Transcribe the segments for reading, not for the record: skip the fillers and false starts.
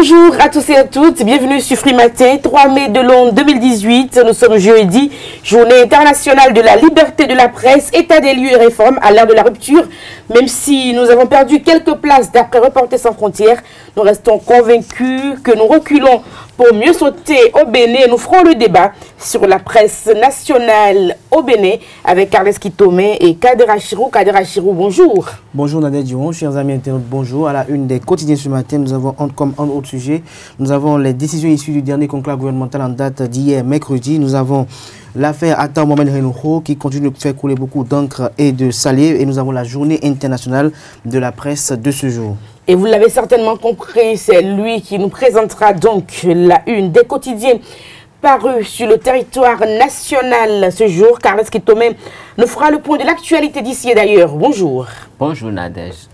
Bonjour à tous et à toutes, bienvenue sur Free Matin, 3 mai de l'an 2018. Nous sommes jeudi, journée internationale de la liberté de la presse, état des lieux et réformes à l'ère de la rupture. Même si nous avons perdu quelques places d'après Reporters sans frontières, nous restons convaincus que nous reculons pour mieux sauter au Bénin. Nous ferons le débat sur la presse nationale au Bénin avec Carles Kitomé et Kader Achirou. Kader Achirou, bonjour. Bonjour Nadia Duron, chers amis internautes, bonjour. À la une des quotidiens ce matin, nous avons comme un autre sujet, nous avons les décisions issues du dernier conclave gouvernemental en date d'hier, mercredi. Nous avons l'affaire Atta Mohamed Renouho qui continue de faire couler beaucoup d'encre et de salive. Et nous avons la journée internationale de la presse de ce jour. Et vous l'avez certainement compris, c'est lui qui nous présentera donc la une des quotidiens parus sur le territoire national ce jour. Carles Kitomé nous fera le point de l'actualité d'ici et d'ailleurs. Bonjour. Bonjour Nadège.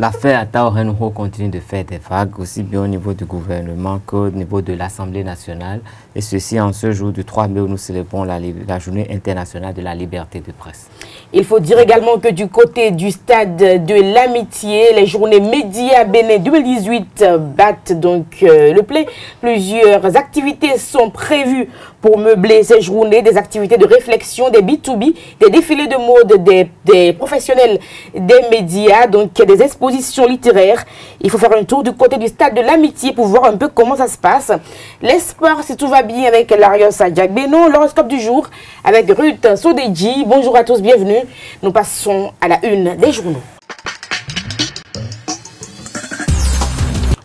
L'affaire Atta Renouho continue de faire des vagues, aussi bien au niveau du gouvernement qu'au niveau de l'Assemblée nationale. Et ceci en ce jour du 3 mai où nous célébrons la journée internationale de la liberté de presse. Il faut dire également que du côté du stade de l'amitié, les journées médias Bénin 2018 battent donc le play. Plusieurs activités sont prévues pour meubler ces journées, des activités de réflexion, des B2B, des défilés de mode, des professionnels des médias, donc des expositions littéraires. Il faut faire un tour du côté du stade de l'amitié pour voir un peu comment ça se passe. Les sports, si tout va bien avec Larios Adjak Beno, l'horoscope du jour avec Ruth Sodeji. Bonjour à tous, bienvenue. Nous passons à la une des journaux.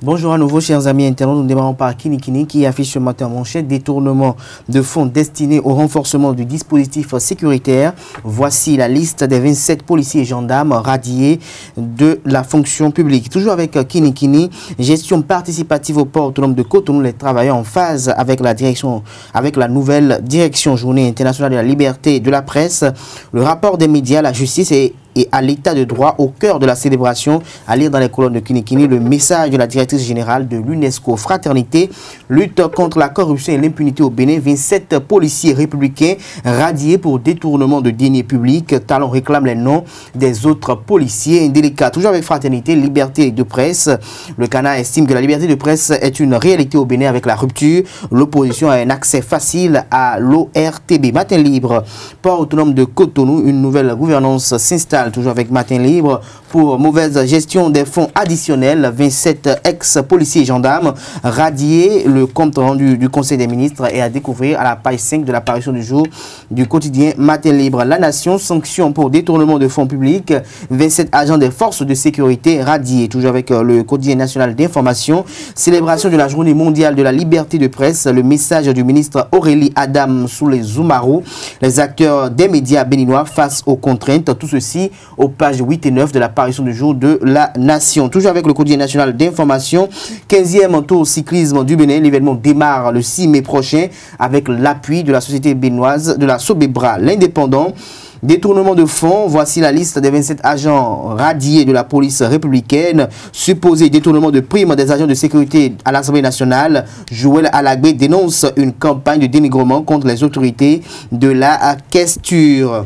Bonjour à nouveau, chers amis internautes. Nous démarrons par Kinikini qui affiche ce matin en manchette détournement de fonds destinés au renforcement du dispositif sécuritaire. Voici la liste des 27 policiers et gendarmes radiés de la fonction publique. Toujours avec Kinikini, gestion participative au port autonome de Cotonou, les travailleurs en phase avec la nouvelle direction journée internationale de la liberté de la presse. Le rapport des médias, la justice et à l'état de droit au cœur de la célébration, à lire dans les colonnes de Kinikini le message de la directrice générale de l'UNESCO. Fraternité, lutte contre la corruption et l'impunité au Bénin. 27 policiers républicains radiés pour détournement de deniers publics. Talon réclame les noms des autres policiers indélicats. Toujours avec Fraternité, liberté de presse. Le Cana estime que la liberté de presse est une réalité au Bénin avec la rupture. L'opposition a un accès facile à l'ORTB. Matin libre, port autonome de Cotonou, une nouvelle gouvernance s'installe. Toujours avec Matin libre pour mauvaise gestion des fonds additionnels. 27 ex-policiers et gendarmes radiés. Le compte rendu du Conseil des ministres est à découvrir à la page 5 de l'apparition du jour du quotidien Matin libre. La Nation, sanction pour détournement de fonds publics. 27 agents des forces de sécurité radiés. Toujours avec le quotidien national d'information. Célébration de la journée mondiale de la liberté de presse. Le message du ministre Aurélie Adam Soulé Zoumarou. Les acteurs des médias béninois face aux contraintes. Tout ceci aux pages 8 et 9 de l'apparition du jour de la Nation. Toujours avec le quotidien national d'information, 15e tour cyclisme du Bénin. L'événement démarre le 6 mai prochain avec l'appui de la société béninoise de la Sobebra. L'indépendant, détournement de fonds, voici la liste des 27 agents radiés de la police républicaine. Supposé détournement de primes des agents de sécurité à l'Assemblée nationale. Joël Alagbé dénonce une campagne de dénigrement contre les autorités de la questure.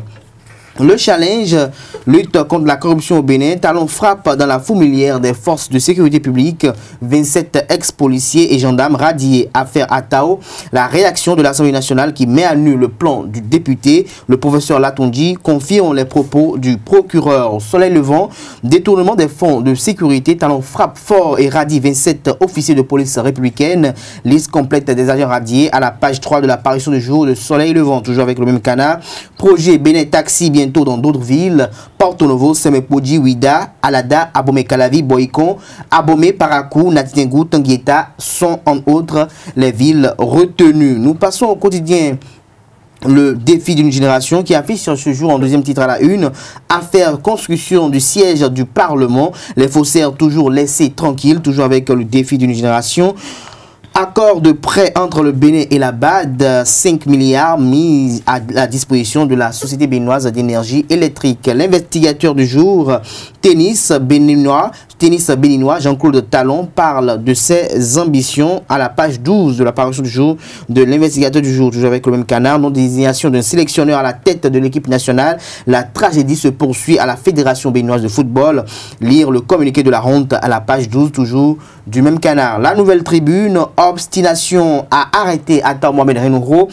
Le challenge, lutte contre la corruption au Bénin, Talon frappe dans la fourmilière des forces de sécurité publique, 27 ex-policiers et gendarmes radiés. Affaire Atao, la réaction de l'Assemblée nationale qui met à nu le plan du député. Le professeur Latondi confirme les propos du procureur. Soleil levant, détournement des fonds de sécurité, Talon frappe fort et radie 27 officiers de police républicaine. Liste complète des agents radiés à la page 3 de l'apparition du jour de Soleil levant. Toujours avec le même canard. Projet Bénin Taxi bientôt dans d'autres villes, Porto Novo, Semepodji, Ouida, Alada, Abomey Calavi, Boycon, Abomey, Parakou, Natitengu, Tanguieta sont en autres les villes retenues. Nous passons au quotidien le défi d'une génération qui affiche sur ce jour en deuxième titre à la une. Affaire construction du siège du Parlement. Les faussaires toujours laissés tranquilles, toujours avec le défi d'une génération. Accord de prêt entre le Bénin et la BAD, 5 milliards mis à la disposition de la Société béninoise d'énergie électrique. L'investigateur du jour, tennis béninois, Jean-Claude Talon parle de ses ambitions à la page 12 de la parution du jour de l'investigateur du jour, toujours avec le même canard. Non désignation d'un sélectionneur à la tête de l'équipe nationale. La tragédie se poursuit à la Fédération béninoise de football. Lire le communiqué de la honte à la page 12, toujours du même canard. La Nouvelle Tribune, obstination à arrêter Atta Mohamed Renouro.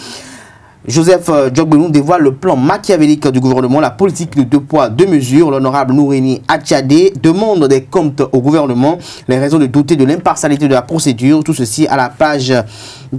Joseph Djogbenou dévoile le plan machiavélique du gouvernement, la politique de 2 poids 2 mesures. L'honorable Nouréni Atchadé demande des comptes au gouvernement. Les raisons de douter de l'impartialité de la procédure. Tout ceci à la page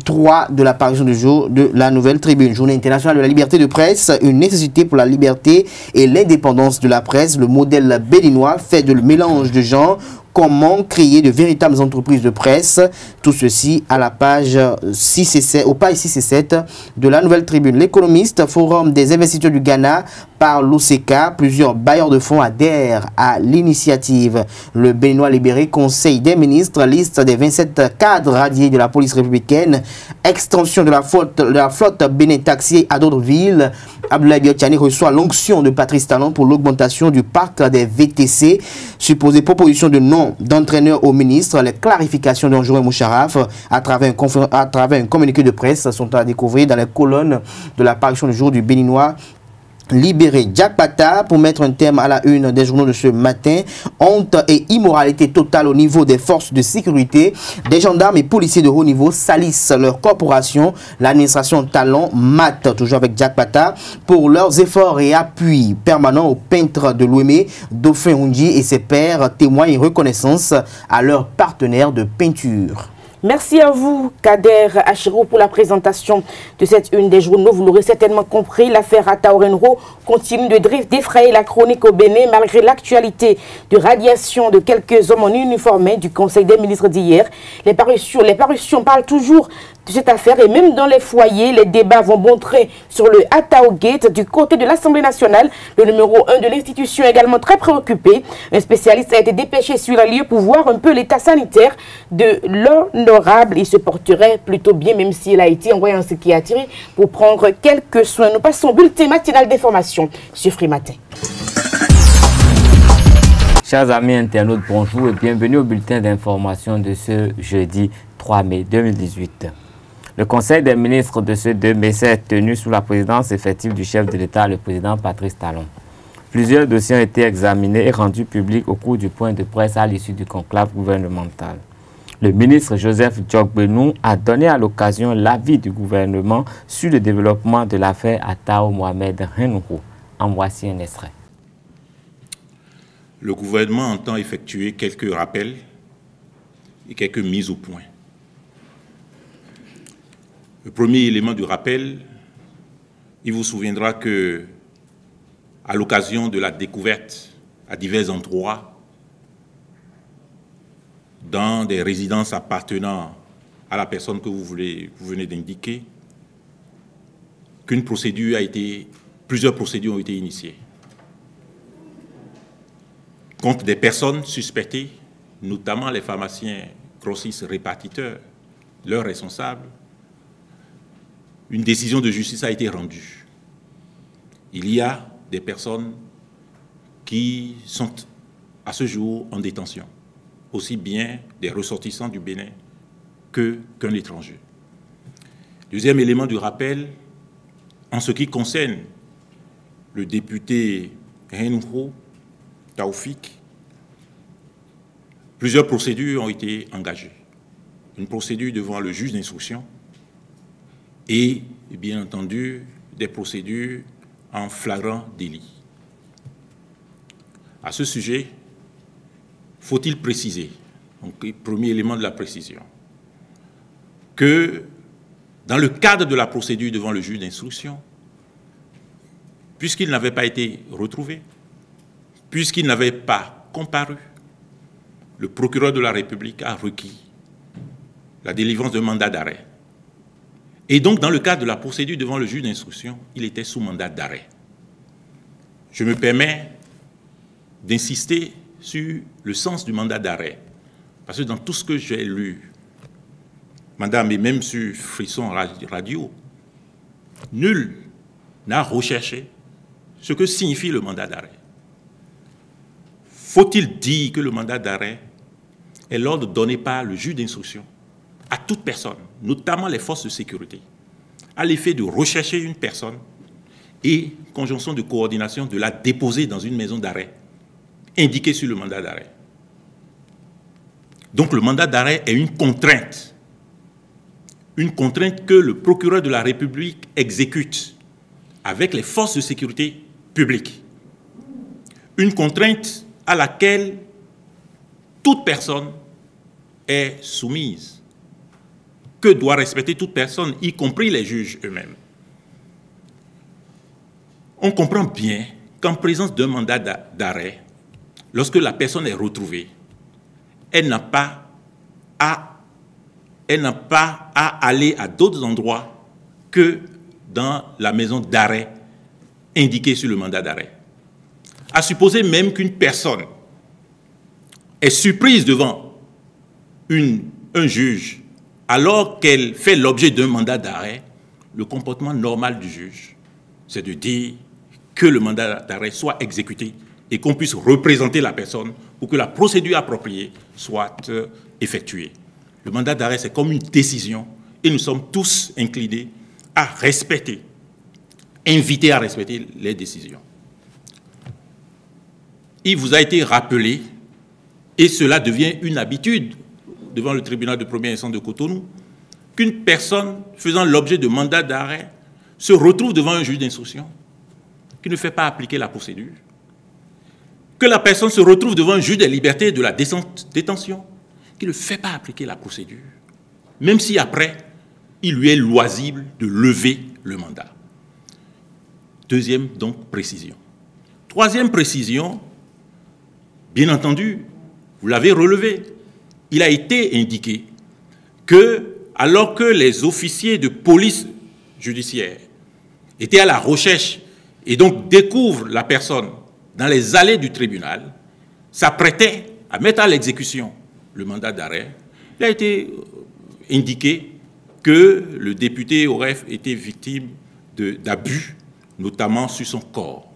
3 de l'apparition du jour de la Nouvelle Tribune. Journée internationale de la liberté de presse, une nécessité pour la liberté et l'indépendance de la presse. Le modèle béninois fait de le mélange de genres. Comment créer de véritables entreprises de presse. Tout ceci à la page 6 et 7, aux pages 6 et 7 de la Nouvelle Tribune. L'économiste, forum des investisseurs du Ghana par l'OCK. Plusieurs bailleurs de fonds adhèrent à l'initiative. Le Béninois libéré, Conseil des ministres, liste des 27 cadres radiés de la police républicaine. Extension de la flotte Bénin Taxi à d'autres villes. Abdoulaye Biotchani reçoit l'onction de Patrice Talon pour l'augmentation du parc des VTC. Supposée proposition de nom d'entraîneur au ministre, les clarifications d'Anjouré Moucharaf à travers un communiqué de presse sont à découvrir dans les colonnes de la parution du jour du Béninois libéré. Jack Pata, pour mettre un terme à la une des journaux de ce matin, honte et immoralité totale au niveau des forces de sécurité. Des gendarmes et policiers de haut niveau salissent leur corporation, l'administration Talon mate, toujours avec Jack Pata, pour leurs efforts et appuis permanents aux peintres de l'Ouémé, Dauphin Hundi et ses pairs témoignent reconnaissance à leurs partenaires de peinture. Merci à vous, Kader Achiro, pour la présentation de cette une des journaux. Vous l'aurez certainement compris, l'affaire Atta Renouro continue de défrayer la chronique au Bénin, malgré l'actualité de radiation de quelques hommes en uniforme du Conseil des ministres d'hier. Les parutions parlent toujours de cette affaire et même dans les foyers, les débats vont bon train sur le Attao Gate du côté de l'Assemblée nationale. Le numéro 1 de l'institution est également très préoccupé. Un spécialiste a été dépêché sur un lieu pour voir un peu l'état sanitaire de l'honorable. Il se porterait plutôt bien, même s'il a été envoyé en psychiatrie pour prendre quelques soins. Nous passons au bulletin matinal d'information sur Free Matin. Chers amis internautes, bonjour et bienvenue au bulletin d'information de ce jeudi 3 mai 2018. Le Conseil des ministres de ce 2 mai s'est tenu sous la présidence effective du chef de l'État, le président Patrice Talon. Plusieurs dossiers ont été examinés et rendus publics au cours du point de presse à l'issue du conclave gouvernemental. Le ministre Joseph Djogbenou a donné à l'occasion l'avis du gouvernement sur le développement de l'affaire Atta Mohamed Renouro. En voici un extrait. Le gouvernement entend effectuer quelques rappels et quelques mises au point. Le premier élément du rappel, il vous souviendra que, à l'occasion de la découverte à divers endroits, dans des résidences appartenant à la personne que vous venez d'indiquer, plusieurs procédures ont été initiées contre des personnes suspectées, notamment les pharmaciens grossistes répartiteurs, leurs responsables. Une décision de justice a été rendue. Il y a des personnes qui sont à ce jour en détention, aussi bien des ressortissants du Bénin qu'un étranger. Deuxième élément du rappel, en ce qui concerne le député Renouro Taoufik, plusieurs procédures ont été engagées. Une procédure devant le juge d'instruction et, bien entendu, des procédures en flagrant délit. À ce sujet, faut-il préciser, donc, premier élément de la précision, que dans le cadre de la procédure devant le juge d'instruction, puisqu'il n'avait pas été retrouvé, puisqu'il n'avait pas comparu, le procureur de la République a requis la délivrance d'un mandat d'arrêt. Et donc, dans le cadre de la procédure devant le juge d'instruction, il était sous mandat d'arrêt. Je me permets d'insister sur le sens du mandat d'arrêt, parce que dans tout ce que j'ai lu, madame, et même sur Frisson Radio, nul n'a recherché ce que signifie le mandat d'arrêt. Faut-il dire que le mandat d'arrêt est l'ordre donné par le juge d'instruction à toute personne, notamment les forces de sécurité, à l'effet de rechercher une personne et, conjonction de coordination, de la déposer dans une maison d'arrêt indiquée sur le mandat d'arrêt. Donc le mandat d'arrêt est une contrainte que le procureur de la République exécute avec les forces de sécurité publique. Une contrainte à laquelle toute personne est soumise, que doit respecter toute personne, y compris les juges eux-mêmes. On comprend bien qu'en présence d'un mandat d'arrêt, lorsque la personne est retrouvée, elle n'a pas à aller à d'autres endroits que dans la maison d'arrêt indiquée sur le mandat d'arrêt. À supposer même qu'une personne est surprise devant un juge alors qu'elle fait l'objet d'un mandat d'arrêt, le comportement normal du juge, c'est de dire que le mandat d'arrêt soit exécuté et qu'on puisse représenter la personne pour que la procédure appropriée soit effectuée. Le mandat d'arrêt, c'est comme une décision et nous sommes tous inclinés à respecter, invités à respecter les décisions. Il vous a été rappelé, et cela devient une habitude devant le tribunal de première instance de Cotonou, qu'une personne faisant l'objet de mandat d'arrêt se retrouve devant un juge d'instruction qui ne fait pas appliquer la procédure, que la personne se retrouve devant un juge des libertés et de la détention qui ne fait pas appliquer la procédure, même si après, il lui est loisible de lever le mandat. Deuxième, donc, précision. Troisième précision, bien entendu, vous l'avez relevé, il a été indiqué que, alors que les officiers de police judiciaire étaient à la recherche et donc découvrent la personne dans les allées du tribunal, s'apprêtaient à mettre à l'exécution le mandat d'arrêt, il a été indiqué que le député aurait été victime d'abus, notamment sur son corps.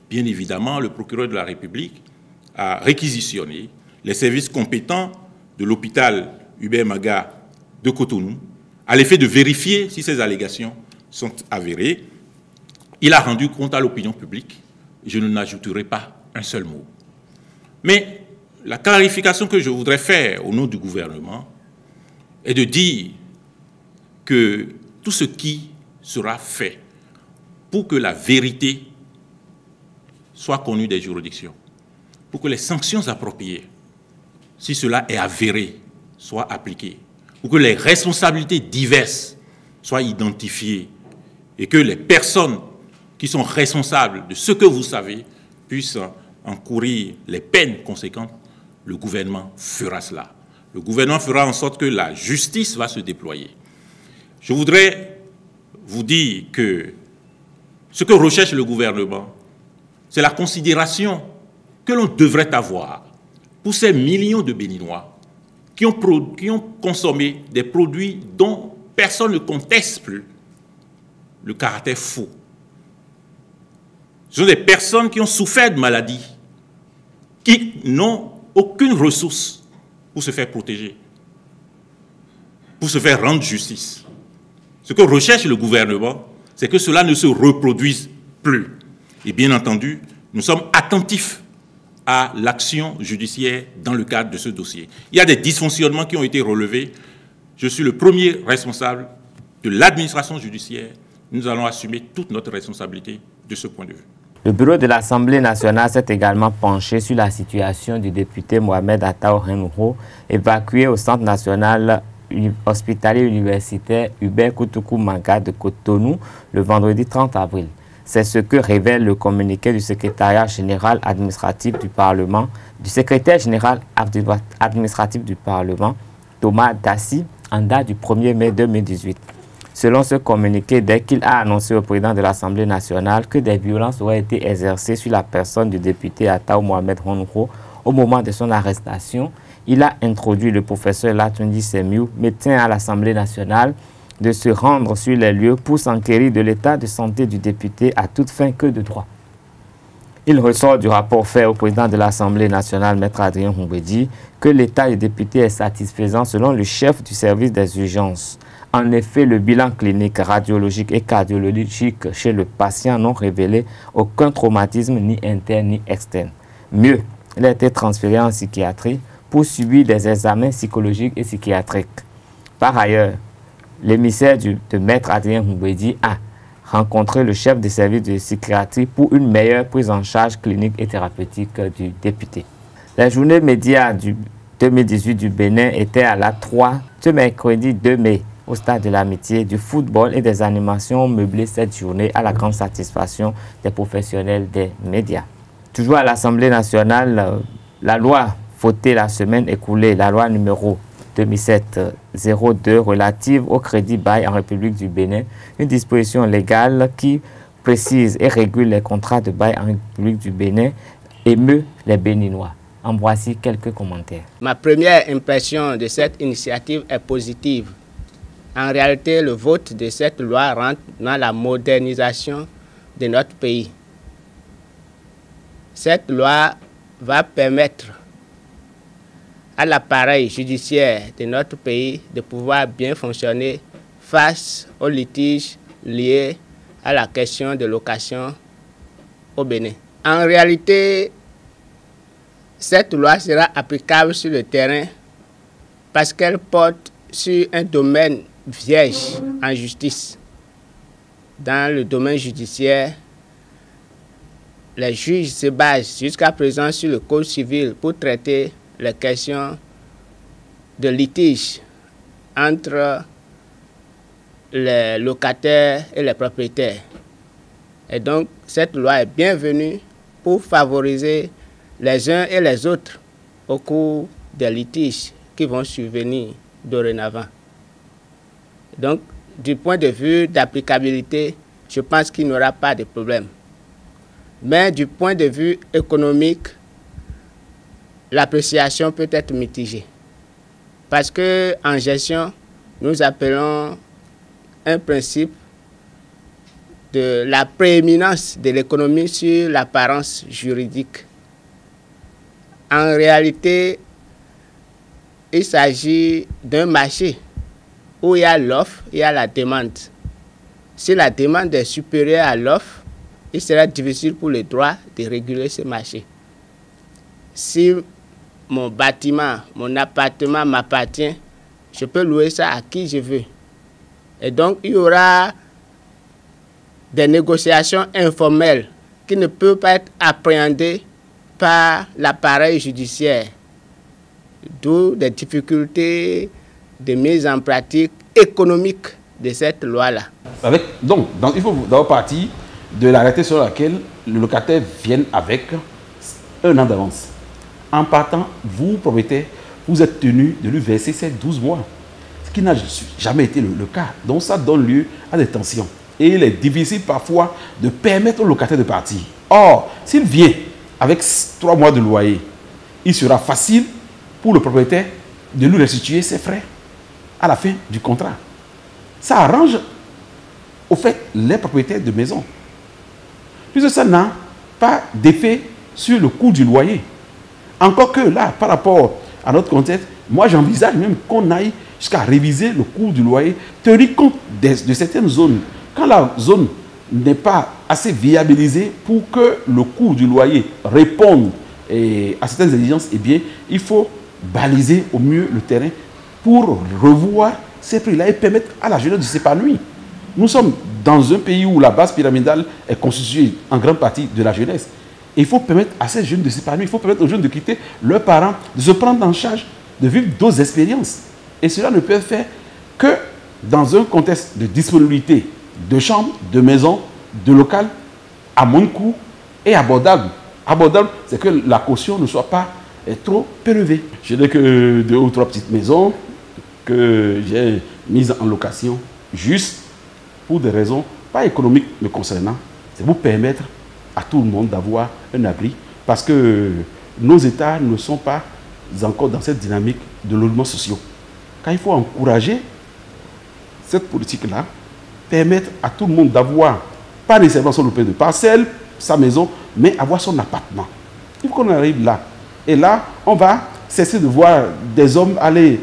Bien évidemment, le procureur de la République a réquisitionné les services compétents de l'hôpital Hubert Maga de Cotonou, à l'effet de vérifier si ces allégations sont avérées. Il a rendu compte à l'opinion publique. Je n'ajouterai pas un seul mot. Mais la clarification que je voudrais faire au nom du gouvernement est de dire que tout ce qui sera fait pour que la vérité soit connue des juridictions, pour que les sanctions appropriées, si cela est avéré, soient appliquées, pour que les responsabilités diverses soient identifiées et que les personnes qui sont responsables de ce que vous savez puissent encourir les peines conséquentes, le gouvernement fera cela. Le gouvernement fera en sorte que la justice va se déployer. Je voudrais vous dire que ce que recherche le gouvernement, c'est la considération que l'on devrait avoir pour ces millions de Béninois qui ont consommé des produits dont personne ne conteste plus le caractère faux. Ce sont des personnes qui ont souffert de maladies, qui n'ont aucune ressource pour se faire protéger, pour se faire rendre justice. Ce que recherche le gouvernement, c'est que cela ne se reproduise plus. Et bien entendu, nous sommes attentifs à l'action judiciaire dans le cadre de ce dossier. Il y a des dysfonctionnements qui ont été relevés. Je suis le premier responsable de l'administration judiciaire. Nous allons assumer toute notre responsabilité de ce point de vue. Le bureau de l'Assemblée nationale s'est également penché sur la situation du député Mohamed Attao Renouho, évacué au Centre national hospitalier universitaire Hubert Koutoukou Maga de Cotonou le vendredi 30 avril. C'est ce que révèle le communiqué du secrétaire général administratif du Parlement, Thomas Dassi, en date du 1er mai 2018. Selon ce communiqué, dès qu'il a annoncé au président de l'Assemblée nationale que des violences auraient été exercées sur la personne du député Attao Mohamed Renouho au moment de son arrestation, il a introduit le professeur Latundi Semiou, médecin à l'Assemblée nationale, de se rendre sur les lieux pour s'enquérir de l'état de santé du député à toute fin que de droit. Il ressort du rapport fait au président de l'Assemblée nationale, Maître Adrien Humbedi, que l'état des députés est satisfaisant selon le chef du service des urgences. En effet, le bilan clinique, radiologique et cardiologique chez le patient n'ont révélé aucun traumatisme ni interne ni externe. Mieux, il a été transféré en psychiatrie pour subir des examens psychologiques et psychiatriques. Par ailleurs, l'émissaire de Maître Adrien Humbedi a rencontré le chef du service de psychiatrie pour une meilleure prise en charge clinique et thérapeutique du député. La journée média du 2018 du Bénin était à la 3 ce mercredi 2 mai au stade de l'Amitié, du football et des animations meublées cette journée à la grande satisfaction des professionnels des médias. Toujours à l'Assemblée nationale, la loi votée la semaine écoulée, la loi numéro 2007-02 relative au crédit bail en République du Bénin, une disposition légale qui précise et régule les contrats de bail en République du Bénin, émeut les Béninois. En voici quelques commentaires. Ma première impression de cette initiative est positive. En réalité, le vote de cette loi rentre dans la modernisation de notre pays. Cette loi va permettre à l'appareil judiciaire de notre pays de pouvoir bien fonctionner face aux litiges liés à la question de location au Bénin. En réalité, cette loi sera applicable sur le terrain parce qu'elle porte sur un domaine vierge en justice. Dans le domaine judiciaire, les juges se basent jusqu'à présent sur le code civil pour traiter les questions de litige entre les locataires et les propriétaires. Et donc, cette loi est bienvenue pour favoriser les uns et les autres au cours des litiges qui vont survenir dorénavant. Donc, du point de vue d'applicabilité, je pense qu'il n'y aura pas de problème. Mais du point de vue économique, l'appréciation peut être mitigée. Parce qu'en gestion, nous appelons un principe de la prééminence de l'économie sur l'apparence juridique. En réalité, il s'agit d'un marché où il y a l'offre, il y a la demande. Si la demande est supérieure à l'offre, il sera difficile pour le droit de réguler ce marché. Si mon bâtiment, mon appartement m'appartient, je peux louer ça à qui je veux. Et donc, il y aura des négociations informelles qui ne peuvent pas être appréhendées par l'appareil judiciaire. D'où des difficultés de mise en pratique économique de cette loi-là. Donc, il faut d'abord partir de la réalité sur laquelle le locataire vient avec un an d'avance. En partant, vous, propriétaire, vous êtes tenu de lui verser ces 12 mois. Ce qui n'a jamais été le cas. Donc ça donne lieu à des tensions. Et il est difficile parfois de permettre au locataire de partir. Or, s'il vient avec 3 mois de loyer, il sera facile pour le propriétaire de lui restituer ses frais à la fin du contrat. Ça arrange au fait les propriétaires de maison. Puisque ça n'a pas d'effet sur le coût du loyer. Encore que là, par rapport à notre contexte, moi j'envisage même qu'on aille jusqu'à réviser le coût du loyer, tenir compte de certaines zones. Quand la zone n'est pas assez viabilisée pour que le coût du loyer réponde à certaines exigences, eh bien, il faut baliser au mieux le terrain pour revoir ces prix-là et permettre à la jeunesse de s'épanouir. Nous sommes dans un pays où la base pyramidale est constituée en grande partie de la jeunesse. Et il faut permettre à ces jeunes de s'épanouir, il faut permettre aux jeunes de quitter leurs parents, de se prendre en charge, de vivre d'autres expériences. Et cela ne peut être fait que dans un contexte de disponibilité de chambres, de maisons, de locales, à moins coût et abordable. Abordable, c'est que la caution ne soit pas trop élevée. Je n'ai que 2 ou 3 petites maisons que j'ai mises en location juste pour des raisons pas économiques me concernant. C'est pour permettre à tout le monde d'avoir un abri parce que nos États ne sont pas encore dans cette dynamique de logements sociaux. Quand il faut encourager cette politique-là, permettre à tout le monde d'avoir, pas nécessairement sur le prix de parcelles, sa maison, mais avoir son appartement. Il faut qu'on arrive là. Et là, on va cesser de voir des hommes aller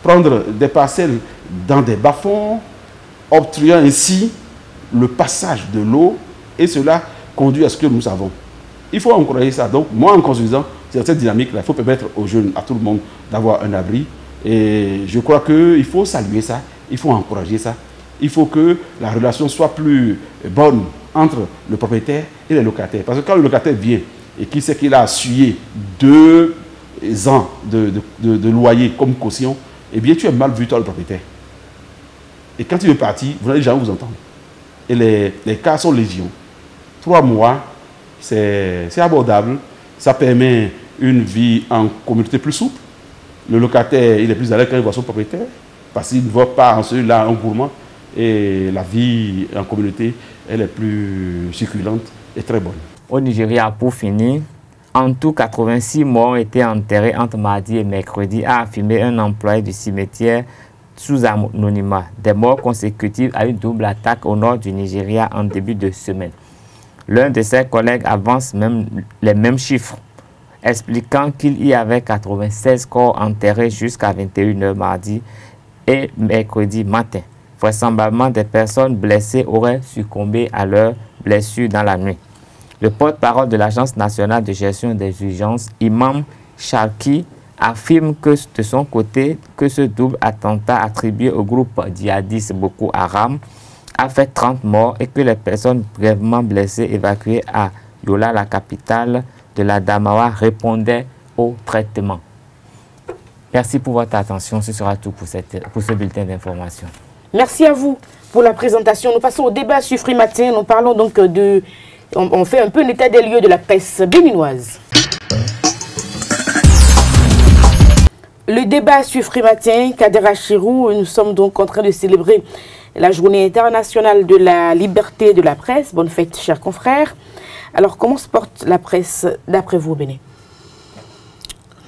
prendre des parcelles dans des bas-fonds, obstruant ainsi le passage de l'eau, et cela conduit à ce que nous avons. Il faut encourager ça. Donc, moi, en construisant cette dynamique-là, il faut permettre aux jeunes, à tout le monde, d'avoir un abri. Et je crois qu'il faut saluer ça, il faut encourager ça. Il faut que la relation soit plus bonne entre le propriétaire et les locataires. Parce que quand le locataire vient et qu'il sait qu'il a essuyé 2 ans de loyer comme caution, eh bien, tu es mal vu, toi, le propriétaire. Et quand il est parti, vous n'allez jamais vous entendre. Et les cas sont légion. 3 mois, c'est abordable. Ça permet une vie en communauté plus souple. Le locataire, il est plus à l'aise quand il voit son propriétaire, parce qu'il ne voit pas en celui-là un gourmand. Et la vie en communauté, elle est plus succulente et très bonne. Au Nigeria, pour finir, en tout, 86 morts ont été enterrés entre mardi et mercredi, a affirmé un employé du cimetière sous anonymat. Des morts consécutives à une double attaque au nord du Nigeria en début de semaine. L'un de ses collègues avance même les mêmes chiffres, expliquant qu'il y avait 96 corps enterrés jusqu'à 21 h mardi et mercredi matin. Vraisemblablement, des personnes blessées auraient succombé à leurs blessures dans la nuit. Le porte-parole de l'Agence nationale de gestion des urgences, Imam Sharki, affirme que de son côté, que ce double attentat attribué au groupe djihadiste Boko Haram a fait 30 morts et que les personnes grièvement blessées évacuées à Yola, la capitale de la Damawa, répondaient au traitement. Merci pour votre attention. Ce sera tout pour ce bulletin d'information. Merci à vous pour la présentation. Nous passons au débat sur Free Matin. Nous parlons donc on fait un peu l'état des lieux de la presse béninoise. Le débat sur Free Matin, Kader Achirou, nous sommes donc en train de célébrer la journée internationale de la liberté de la presse. Bonne fête, chers confrères. Alors, comment se porte la presse d'après vous au Bénin?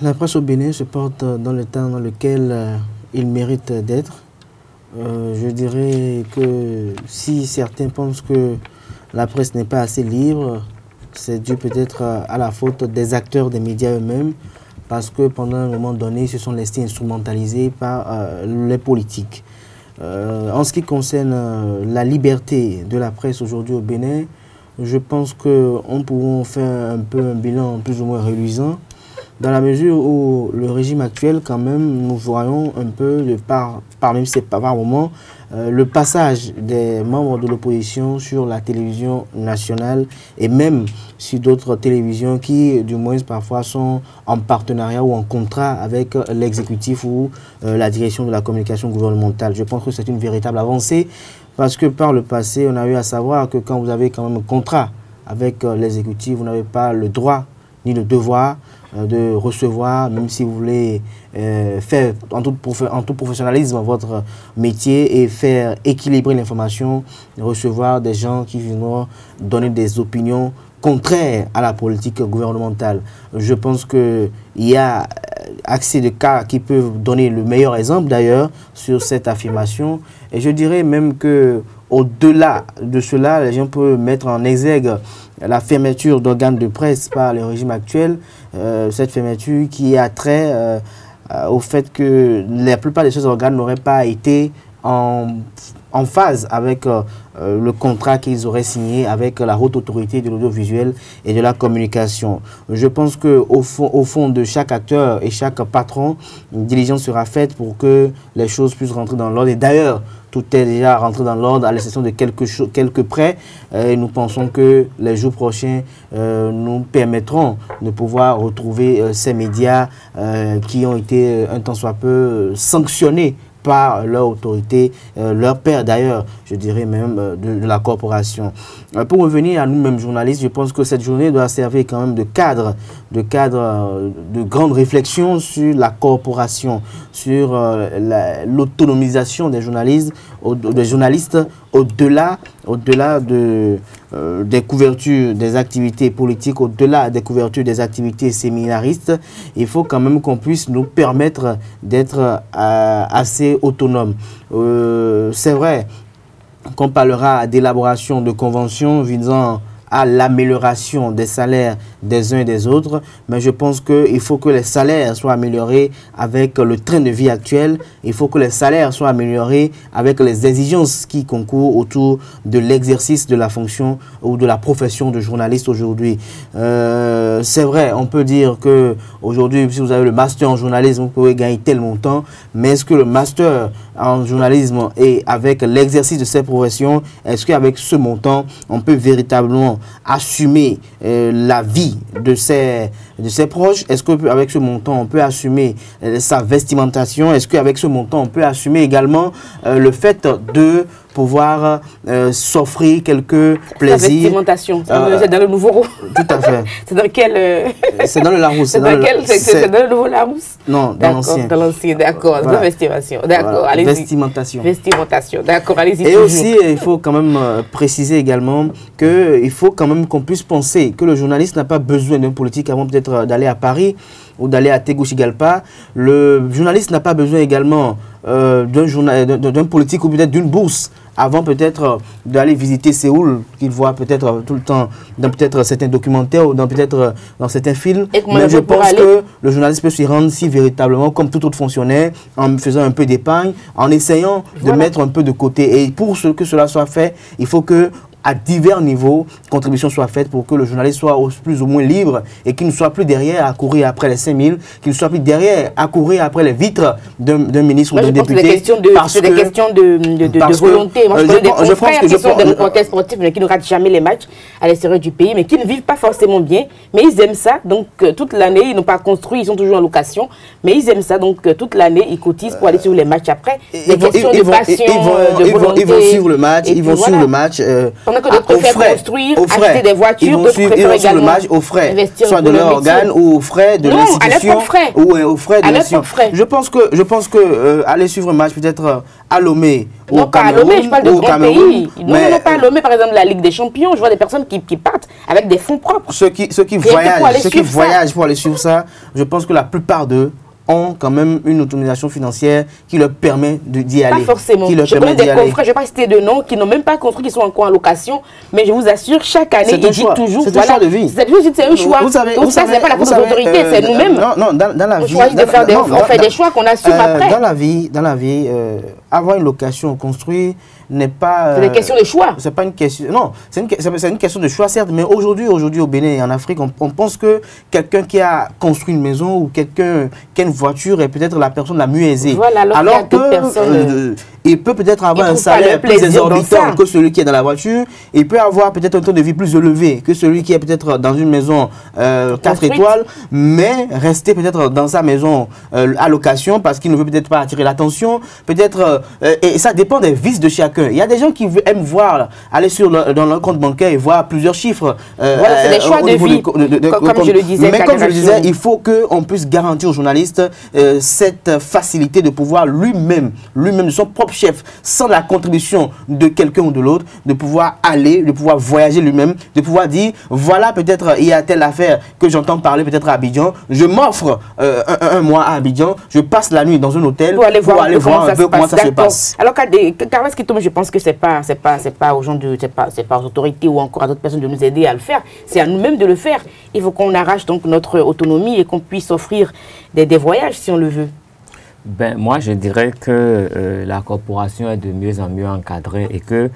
La presse au Bénin se porte dans le temps dans lequel il mérite d'être. Je dirais que si certains pensent que la presse n'est pas assez libre, c'est dû peut-être à la faute des acteurs des médias eux-mêmes, parce que pendant un moment donné, ils se sont laissés instrumentaliser par les politiques. En ce qui concerne la liberté de la presse aujourd'hui au Bénin, je pense qu'on pourrait faire un peu un bilan plus ou moins reluisant, dans la mesure où le régime actuel, quand même, nous voyons un peu, même si c'est pas par moment, le passage des membres de l'opposition sur la télévision nationale et même sur d'autres télévisions qui, du moins, parfois sont en partenariat ou en contrat avec l'exécutif ou la direction de la communication gouvernementale. Je pense que c'est une véritable avancée parce que par le passé, on a eu à savoir que quand vous avez quand même un contrat avec l'exécutif, vous n'avez pas le droit ni le devoir de recevoir, même si vous voulez faire en tout professionnalisme votre métier et faire équilibrer l'information, recevoir des gens qui viendront donner des opinions contraires à la politique gouvernementale. Je pense qu'il y a assez de cas qui peuvent donner le meilleur exemple d'ailleurs sur cette affirmation. Et je dirais même que au-delà de cela, les gens peuvent mettre en exergue la fermeture d'organes de presse par le régime actuel, cette fermeture qui a trait au fait que la plupart de ces organes n'auraient pas été en phase avec le contrat qu'ils auraient signé avec la haute autorité de l'audiovisuel et de la communication. Je pense qu'au fond de chaque acteur et chaque patron, une diligence sera faite pour que les choses puissent rentrer dans l'ordre. Et d'ailleurs, tout est déjà rentré dans l'ordre à l'exception de quelques prêts. Et nous pensons que les jours prochains nous permettront de pouvoir retrouver ces médias qui ont été un tant soit peu sanctionnés par leur autorité, leur père d'ailleurs, je dirais même, de la corporation. Pour revenir à nous-mêmes journalistes, je pense que cette journée doit servir quand même de cadre de grande réflexion sur la corporation, sur l'autonomisation des journalistes au-delà des couvertures des activités politiques, au-delà des couvertures des activités séminaristes. Il faut quand même qu'on puisse nous permettre d'être assez autonomes. C'est vrai qu'on parlera d'élaboration de conventions visant à l'amélioration des salaires des uns et des autres, mais je pense qu'il faut que les salaires soient améliorés avec le train de vie actuel. Il faut que les salaires soient améliorés avec les exigences qui concourent autour de l'exercice de la fonction ou de la profession de journaliste aujourd'hui. C'est vrai, on peut dire que aujourd'hui, si vous avez le master en journalisme, vous pouvez gagner tel montant, mais est-ce que le master en journalisme et avec l'exercice de cette profession, est-ce qu'avec ce montant, on peut véritablement assumer la vie de ses proches? Est-ce qu'avec ce montant, on peut assumer sa vestimentation? Est-ce qu'avec ce montant, on peut assumer également le fait de pouvoir s'offrir quelques plaisirs? La vestimentation, c'est dans le nouveau rôle. Tout à fait. C'est dans quel... C'est dans le Larousse. C'est dans le nouveau Larousse? Non, dans l'ancien. Dans l'ancien, d'accord. Voilà. De vestimation, d'accord. Voilà. Allez-y. Vestimentation. Vestimentation, d'accord. Allez-y. Et toujours. Aussi, il faut quand même préciser également qu'il faut quand même qu'on puisse penser que le journaliste n'a pas besoin d'un politique avant peut-être d'aller à Paris ou d'aller à Tegucigalpa. Le journaliste n'a pas besoin également d'un politique ou peut-être d'une bourse avant peut-être d'aller visiter Séoul, qu'il voit peut-être tout le temps dans peut-être certains documentaires ou dans peut-être dans certains films. Mais je pense que le journaliste peut s'y rendre si véritablement, comme tout autre fonctionnaire, en faisant un peu d'épargne, en essayant de mettre un peu de côté. Et pour que cela soit fait, il faut que à divers niveaux, contributions soient faites pour que le journaliste soit plus ou moins libre et qu'il ne soit plus derrière à courir après les 5000, qu'il ne soit plus derrière à courir après les vitres d'un ministre ou d'un député. C'est des questions de volonté. Moi, je connais des confrères qui sont des reporters sportifs mais qui ne ratent jamais les matchs à l'extérieur du pays, mais qui ne vivent pas forcément bien, mais ils aiment ça. Donc, toute l'année, ils n'ont pas construit, ils sont toujours en location, mais ils aiment ça. Donc, toute l'année, ils cotisent pour aller suivre les matchs après. Des questions de passion, de volonté. Ils vont suivre le match, ils vont suivre le match. Que d'autres préfèrent construire, acheter des voitures, d'autres préfèrent également le match aux frais, soit de leur organe ou aux frais de l'institution ou aux frais de l'institution. Je pense que aller suivre un match peut-être à Lomé ou au Cameroun. Non, pas à Lomé, je parle de grands pays. Non, pas à Lomé, par exemple, la Ligue des Champions. Je vois des personnes qui partent avec des fonds propres. Ceux qui voyagent pour aller suivre ça, je pense que la plupart d'eux ont quand même une autonomisation financière qui leur permet d'y aller. Pas forcément. Je connais des confrères, je ne vais pas citer de nom, qui n'ont même pas construit, qui sont encore en location, mais je vous assure, chaque année, ils disent toujours... C'est un choix de vie. C'est un choix. Tout ça, ce n'est pas la faute des autorités, c'est nous-mêmes. Non, dans la vie... On fait des choix qu'on assume après. Dans la vie, avoir une location construite n'est pas... C'est une question de choix. C'est pas une question... Non, c'est une question de choix, certes, mais aujourd'hui au Bénin et en Afrique, on pense que quelqu'un qui a construit une maison ou quelqu'un qui a une voiture est peut-être la personne la mieux aisée. Voilà, alors que il peut peut-être avoir un salaire plus exorbitant que celui qui est dans la voiture. Il peut avoir peut-être un temps de vie plus élevé que celui qui est peut-être dans une maison 4 étoiles, mais rester peut-être dans sa maison à location parce qu'il ne veut peut-être pas attirer l'attention. Peut-être, et ça dépend des vices de chacun. Il y a des gens qui aiment voir, aller dans leur compte bancaire et voir plusieurs chiffres. Voilà, c'est des choix de vie, comme je le disais. Mais comme je le disais, il faut qu'on puisse garantir aux journalistes cette facilité de pouvoir lui-même, de son propre chef, sans la contribution de quelqu'un ou de l'autre, de pouvoir aller, de pouvoir voyager lui-même, de pouvoir dire, voilà peut-être il y a telle affaire que j'entends parler peut-être à Abidjan, je m'offre un mois à Abidjan, je passe la nuit dans un hôtel pour aller voir un peu comment ça se passe. Alors Carlos Kitome, je pense que c'est pas aux gens c'est pas aux autorités ou encore à d'autres personnes de nous aider à le faire, c'est à nous-mêmes de le faire. Il faut qu'on arrache donc notre autonomie et qu'on puisse offrir des voyages si on le veut. Ben, moi, je dirais que la corporation est de mieux en mieux encadrée et que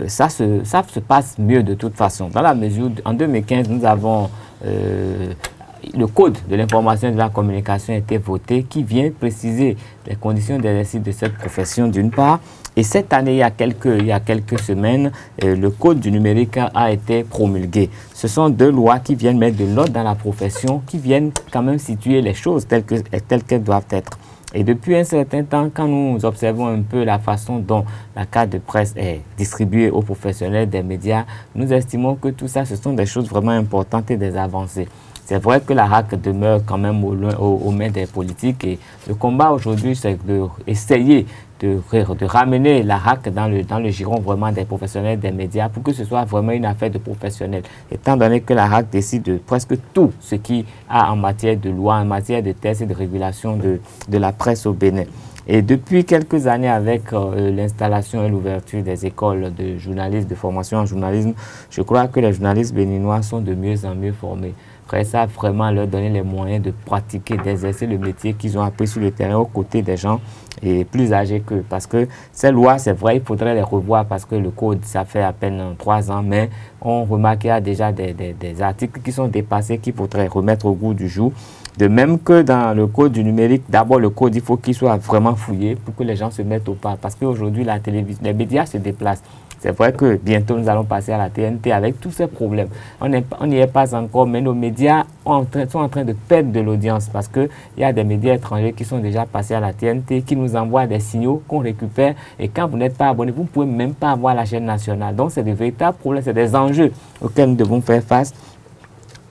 ça se passe mieux de toute façon. Dans la mesure, en 2015, nous avons le code de l'information et de la communication a été voté qui vient préciser les conditions d'exercice de cette profession d'une part. Et cette année, il y a quelques semaines, le code du numérique a été promulgué. Ce sont deux lois qui viennent mettre de l'ordre dans la profession, qui viennent quand même situer les choses telles qu'elles doivent être. Et depuis un certain temps, quand nous observons un peu la façon dont la carte de presse est distribuée aux professionnels des médias, nous estimons que tout ça, ce sont des choses vraiment importantes et des avancées. C'est vrai que la RAC demeure quand même aux mains des politiques et le combat aujourd'hui, c'est d'essayer de ramener la RAC dans le giron vraiment des professionnels des médias pour que ce soit vraiment une affaire de professionnels. Étant donné que la RAC décide de presque tout ce qui a en matière de loi, en matière de tests et de régulation de la presse au Bénin. Et depuis quelques années, avec l'installation et l'ouverture des écoles de journalistes, de formation en journalisme, je crois que les journalistes béninois sont de mieux en mieux formés. Après ça, vraiment leur donner les moyens de pratiquer, d'exercer le métier qu'ils ont appris sur le terrain aux côtés des gens et plus âgés qu'eux. Parce que ces lois, c'est vrai, il faudrait les revoir parce que le code, ça fait à peine 3 ans, mais on remarque qu'il y a déjà des articles qui sont dépassés qu'il faudrait remettre au goût du jour. De même que dans le code du numérique, d'abord le code, il faut qu'il soit vraiment fouillé pour que les gens se mettent au pas. Parce qu'aujourd'hui, la télévision, les médias se déplacent. C'est vrai que bientôt nous allons passer à la TNT avec tous ces problèmes. On n'y est pas encore, mais nos médias sont en train de perdre de l'audience parce qu'il y a des médias étrangers qui sont déjà passés à la TNT, qui nous envoient des signaux qu'on récupère. Et quand vous n'êtes pas abonné, vous ne pouvez même pas avoir la chaîne nationale. Donc c'est des véritables problèmes, c'est des enjeux auxquels nous devons faire face.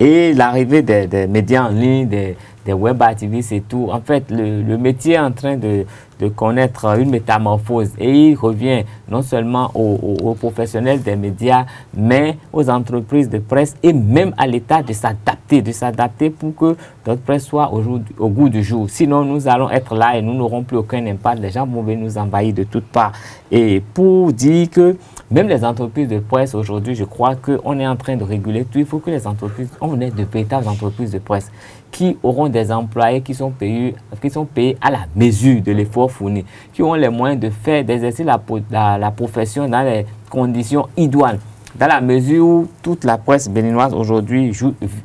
Et l'arrivée des médias en ligne, des web activistes et tout, en fait, le métier est en train de connaître une métamorphose et il revient non seulement aux professionnels des médias, mais aux entreprises de presse et même à l'État de s'adapter pour que notre presse soit au goût du jour. Sinon, nous allons être là et nous n'aurons plus aucun impact. Les gens vont venir nous envahir de toutes parts. Et pour dire que même les entreprises de presse aujourd'hui, je crois qu'on est en train de réguler tout. Il faut que les entreprises, on ait de véritables entreprises de presse qui auront des employés qui sont payés à la mesure de l'effort fourni, qui ont les moyens d'exercer la profession dans les conditions idoines, dans la mesure où toute la presse béninoise aujourd'hui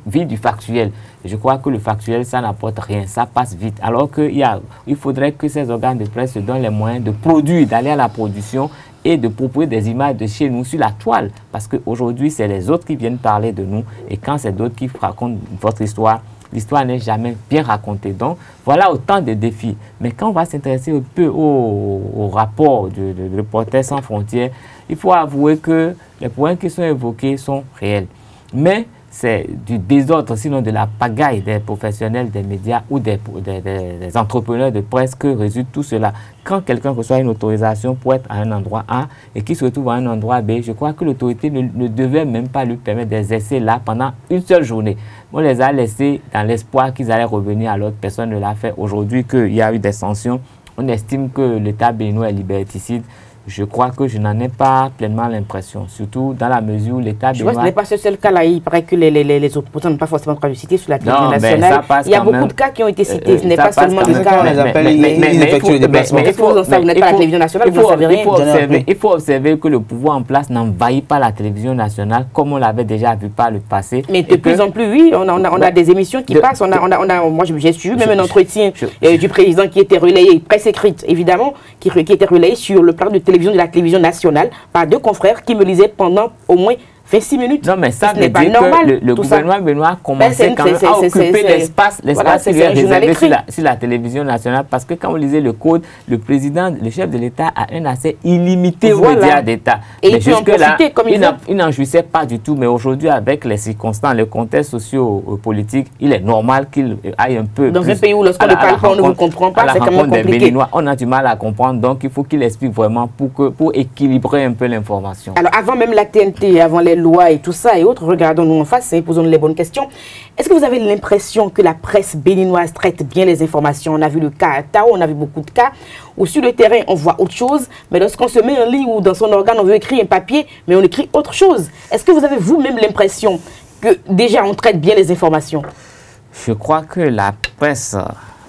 vit du factuel. Et je crois que le factuel, ça n'apporte rien, ça passe vite. Alors qu'il faudrait que ces organes de presse se donnent les moyens de produire, d'aller à la production et de proposer des images de chez nous sur la toile. Parce qu'aujourd'hui, c'est les autres qui viennent parler de nous. Et quand c'est d'autres qui racontent votre histoire, l'histoire n'est jamais bien racontée. Donc, voilà autant de défis. Mais quand on va s'intéresser un peu au rapport de Reporters sans frontières, il faut avouer que les points qui sont évoqués sont réels. Mais c'est du désordre, sinon de la pagaille des professionnels des médias ou des entrepreneurs de presse que résulte tout cela. Quand quelqu'un reçoit une autorisation pour être à un endroit A et qui se retrouve à un endroit B, je crois que l'autorité ne devait même pas lui permettre d'exercer là pendant une seule journée. On les a laissés dans l'espoir qu'ils allaient revenir, alors personne ne l'a fait. Aujourd'hui qu'il y a eu des sanctions, on estime que l'État béninois est liberticide. Je crois que je n'en ai pas pleinement l'impression, surtout dans la mesure où l'État béninois... Je vois que ce n'est pas ce seul cas-là. Il paraît que les opposants n'ont pas forcément droit de citer sur la télévision nationale. Il y a beaucoup de cas qui ont été cités. Ce n'est pas seulement le cas... Mais il faut vous n'êtes pas la télévision nationale, vous ne savez rien. Il faut observer que le pouvoir en place n'envahit pas la télévision nationale comme on l'avait déjà vu par le passé. Mais de plus en plus, oui, on a des émissions qui passent. Moi, j'ai suivi même un entretien du président qui était relayé, presse écrite évidemment, qui était relayé sur le plan de la télévision nationale par 2 confrères qui me lisaient pendant au moins 26 minutes. Non, mais ça veut dire que le gouvernement béninois a commencé quand même à occuper l'espace qui est réservé sur la télévision nationale. Parce que quand vous lisez le code, le président, le chef de l'État a un accès illimité aux médias d'État. Et mais jusque-là, il n'en jouissait pas du tout. Mais aujourd'hui, avec les circonstances, le contexte socio-politique, il est normal qu'il aille un peu dans un pays où lorsqu'on ne parle pas, on ne vous comprend pas, c'est quand même compliqué. On a du mal à comprendre. Donc, il faut qu'il explique vraiment pour équilibrer un peu l'information. Alors, avant même la TNT, avant les lois et tout ça et autres, regardons-nous en face et posons-nous les bonnes questions. Est-ce que vous avez l'impression que la presse béninoise traite bien les informations? On a vu le cas à Tao, on a vu beaucoup de cas où sur le terrain on voit autre chose, mais lorsqu'on se met en ligne ou dans son organe on veut écrire un papier, mais on écrit autre chose. Est-ce que vous avez vous-même l'impression que déjà on traite bien les informations? Je crois que la presse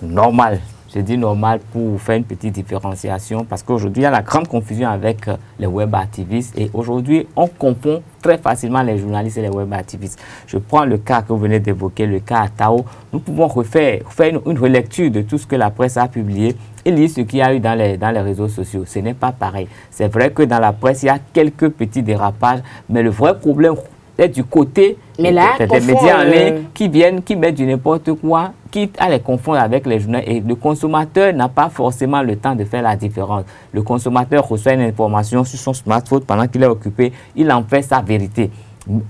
normale, je dis normal pour faire une petite différenciation parce qu'aujourd'hui, il y a la grande confusion avec les web activistes et aujourd'hui, on confond très facilement les journalistes et les web activistes. Je prends le cas que vous venez d'évoquer, le cas à Tao. Nous pouvons faire une relecture de tout ce que la presse a publié et lire ce qu'il y a eu dans les réseaux sociaux. Ce n'est pas pareil. C'est vrai que dans la presse, il y a quelques petits dérapages, mais le vrai problème est du côté des médias en ligne qui mettent du n'importe quoi, quitte à les confondre avec les journaux. Et le consommateur n'a pas forcément le temps de faire la différence. Le consommateur reçoit une information sur son smartphone pendant qu'il est occupé, il en fait sa vérité.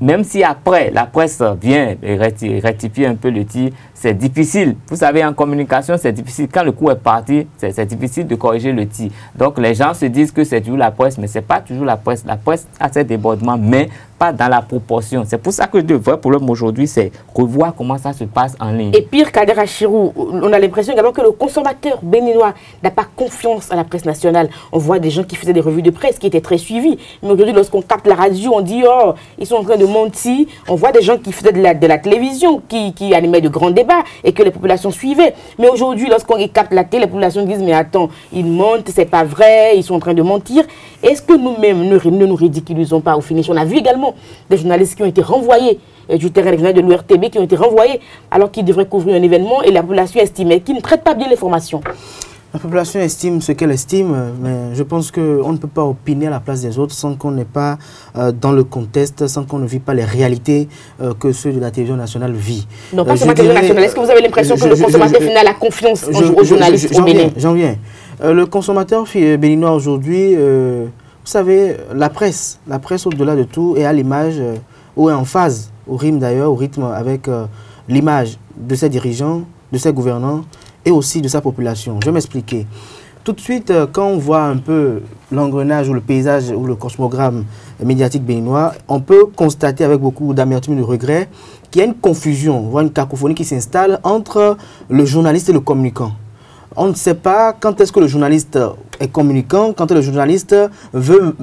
Même si après, la presse vient rectifier un peu le tir, c'est difficile. Vous savez, en communication, c'est difficile. Quand le coup est parti, c'est difficile de corriger le tir. Donc, les gens se disent que c'est toujours la presse, mais ce n'est pas toujours la presse. La presse a ses débordements, mais pas dans la proportion. C'est pour ça que le vrai problème aujourd'hui, c'est revoir comment ça se passe en ligne. Et pire, Kader Achirou, on a l'impression également que le consommateur béninois n'a pas confiance à la presse nationale. On voit des gens qui faisaient des revues de presse qui étaient très suivis. Mais aujourd'hui, lorsqu'on capte la radio, on dit, oh, ils sont en train de mentir. On voit des gens qui faisaient de la télévision, qui animaient de grands débats et que les populations suivaient. Mais aujourd'hui, lorsqu'on capte la télé, les populations disent, mais attends, ils mentent, c'est pas vrai, ils sont en train de mentir. Est-ce que nous-mêmes ne nous ridiculisons pas au finish? On a vu également des journalistes qui ont été renvoyés du terrain de l'URTB, qui ont été renvoyés alors qu'ils devraient couvrir un événement et la population estimait qu'ils ne traitent pas bien l'information. La population estime ce qu'elle estime, mais je pense qu'on ne peut pas opiner à la place des autres sans qu'on n'est pas dans le contexte, sans qu'on ne vit pas les réalités que ceux de la télévision nationale vit. Non, pas seulement la télévision nationale. Est-ce que vous avez l'impression que le consommateur final a confiance aux journalistes au Bénin? J'en viens. Le consommateur béninois aujourd'hui, vous savez, la presse au-delà de tout est à l'image, ou est en phase, au rythme avec l'image de ses dirigeants, de ses gouvernants, et aussi de sa population. Je vais m'expliquer. Tout de suite, quand on voit un peu l'engrenage ou le paysage ou le cosmogramme médiatique béninois, on peut constater avec beaucoup d'amertume et de regret qu'il y a une confusion, voire une cacophonie qui s'installe entre le journaliste et le communicant. On ne sait pas quand est-ce que le journaliste est communicant, quand le journaliste veut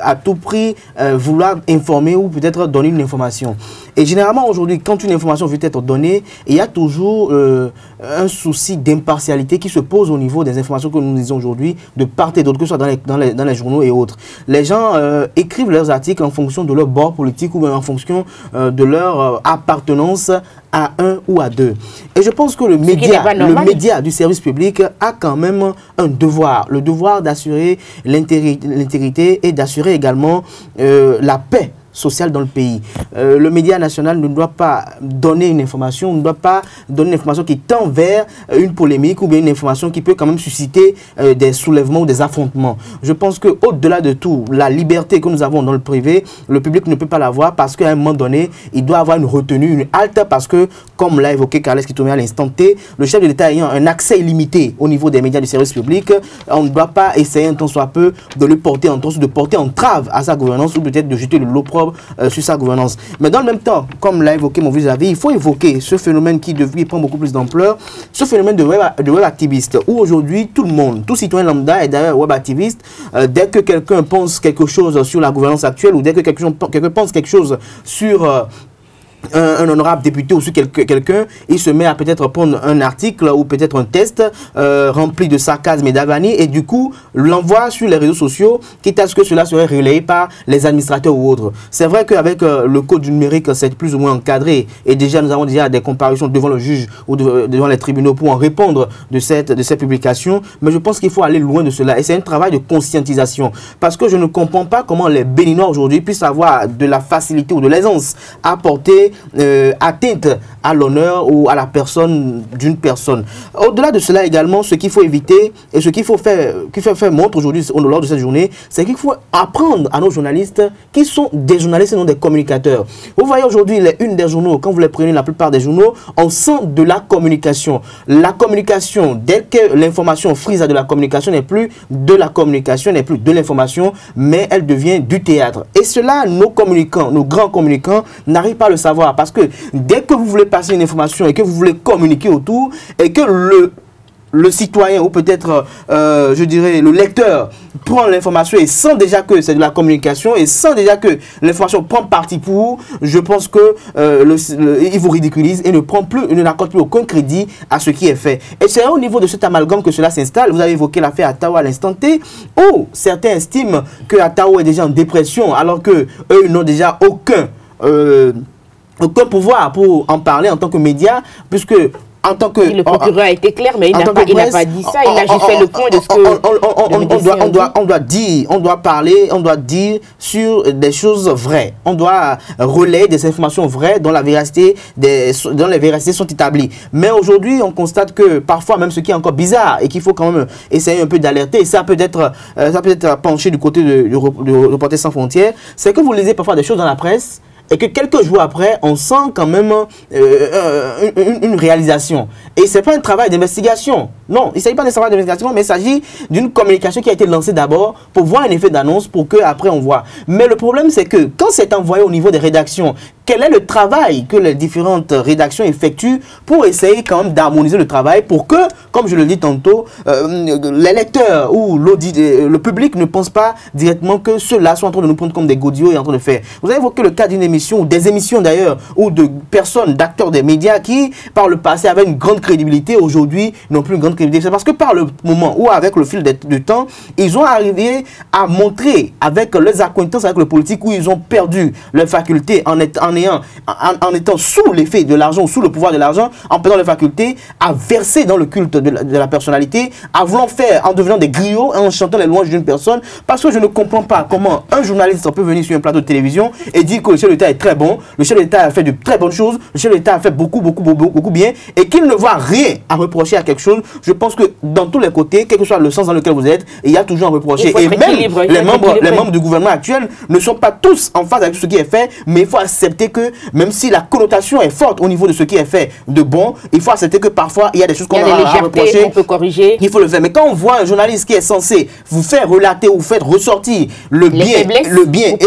à tout prix vouloir informer ou peut-être donner une information. Et généralement aujourd'hui, quand une information veut être donnée, il y a toujours un souci d'impartialité qui se pose au niveau des informations que nous disons aujourd'hui, de part et d'autre, que ce soit dans les journaux et autres. Les gens écrivent leurs articles en fonction de leur bord politique ou même en fonction de leur appartenance à un ou à deux. Et je pense que le média du service public a quand même un devoir, le devoir d'assurer l'intégrité et d'assurer également la paix sociale dans le pays. Le média national ne doit pas donner une information, ne doit pas donner une information qui tend vers une polémique ou bien une information qui peut quand même susciter des soulèvements ou des affrontements. Je pense qu'au-delà de tout, la liberté que nous avons dans le privé, le public ne peut pas l'avoir parce qu'à un moment donné, il doit avoir une retenue, une halte parce que, comme l'a évoqué Carles Kitomé à l'instant T, le chef de l'État ayant un accès illimité au niveau des médias du service public, on ne doit pas essayer un tant soit peu de le porter en de porter entrave à sa gouvernance ou peut-être de jeter le l'opprobre sur sa gouvernance. Mais dans le même temps, comme l'a évoqué mon vis-à-vis, il faut évoquer ce phénomène qui prend beaucoup plus d'ampleur, ce phénomène de web activiste, où aujourd'hui tout le monde, tout citoyen lambda est d'ailleurs web activiste. Dès que quelqu'un pense quelque chose sur la gouvernance actuelle ou dès que quelqu'un pense quelque chose sur un honorable député ou sur quelqu'un, il se met à peut-être prendre un article ou peut-être un test rempli de sarcasme et d'avanie et du coup l'envoie sur les réseaux sociaux, quitte à ce que cela serait relayé par les administrateurs ou autres. C'est vrai qu'avec le code du numérique, c'est plus ou moins encadré et déjà nous avons déjà des comparutions devant le juge ou devant les tribunaux pour en répondre de cette publication, mais je pense qu'il faut aller loin de cela et c'est un travail de conscientisation parce que je ne comprends pas comment les Béninois aujourd'hui puissent avoir de la facilité ou de l'aisance à porter atteinte à l'honneur ou à la personne d'une personne. Au-delà de cela également, ce qu'il faut éviter et ce qu'il faut faire montre aujourd'hui lors de cette journée, c'est qu'il faut apprendre à nos journalistes qui sont des journalistes et non des communicateurs. Vous voyez aujourd'hui les unes des journaux, quand vous les prenez la plupart des journaux, on sent de la communication. La communication, dès que l'information frise à de la communication, n'est plus de la communication, n'est plus de l'information, mais elle devient du théâtre. Et cela, nos communicants, nos grands communicants n'arrivent pas à le savoir. Parce que dès que vous voulez passer une information et que vous voulez communiquer autour et que le citoyen ou peut-être, je dirais, le lecteur prend l'information et sent déjà que c'est de la communication et sent déjà que l'information prend parti pour, je pense que il vous ridiculise et ne n'accorde plus aucun crédit à ce qui est fait. Et c'est au niveau de cet amalgame que cela s'installe. Vous avez évoqué l'affaire Atao à l'instant T, où certains estiment que Atao est déjà en dépression alors que eux n'ont déjà aucun pouvoir pour en parler en tant que média, puisque en tant que... Le procureur a été clair, mais il n'a pas dit ça, il a juste fait le point de ce que... On doit parler sur des choses vraies. On doit relayer des informations vraies dont les vérités sont établies. Mais aujourd'hui, on constate que parfois, même ce qui est encore bizarre et qu'il faut quand même essayer un peu d'alerter, et ça peut être penché du côté de Reporters sans frontières, c'est que vous lisez parfois des choses dans la presse et que quelques jours après, on sent quand même une réalisation. Et ce n'est pas un travail d'investigation. Non, il ne s'agit pas d'un travail d'investigation, mais il s'agit d'une communication qui a été lancée d'abord pour voir un effet d'annonce, pour qu'après on voit. Mais le problème, c'est que quand c'est envoyé au niveau des rédactions, quel est le travail que les différentes rédactions effectuent pour essayer quand même d'harmoniser le travail pour que, comme je le dis tantôt, les lecteurs ou le public ne pense pas directement que ceux-là sont en train de nous prendre comme des godillots et en train de faire. Vous avez évoqué le cas d'une émission, ou des émissions d'ailleurs, ou de personnes, d'acteurs des médias qui, par le passé, avaient une grande crédibilité, aujourd'hui n'ont plus une grande crédibilité. C'est parce que par le moment où, avec le fil du temps, ils ont arrivé à montrer avec leurs acquaintances avec le politique où ils ont perdu leurs facultés en étant sous l'effet de l'argent, sous le pouvoir de l'argent, en perdant les facultés, à verser dans le culte de la personnalité, à vouloir faire en devenant des griots, en chantant les louanges d'une personne, parce que je ne comprends pas comment un journaliste peut venir sur un plateau de télévision et dire que le chef de l'État est très bon, le chef de l'État a fait de très bonnes choses, le chef de l'État a fait beaucoup bien, et qu'il ne voit rien à reprocher à quelque chose. Je pense que dans tous les côtés, quel que soit le sens dans lequel vous êtes, il y a toujours à reprocher. Et même les membres du gouvernement actuel ne sont pas tous en phase avec ce qui est fait, mais il faut accepter que, même si la connotation est forte au niveau de ce qui est fait de bon, il faut accepter que parfois il y a des choses qu'on a à reprocher, on peut corriger. Il faut le faire. Mais quand on voit un journaliste qui est censé vous faire relater ou faire ressortir le bien et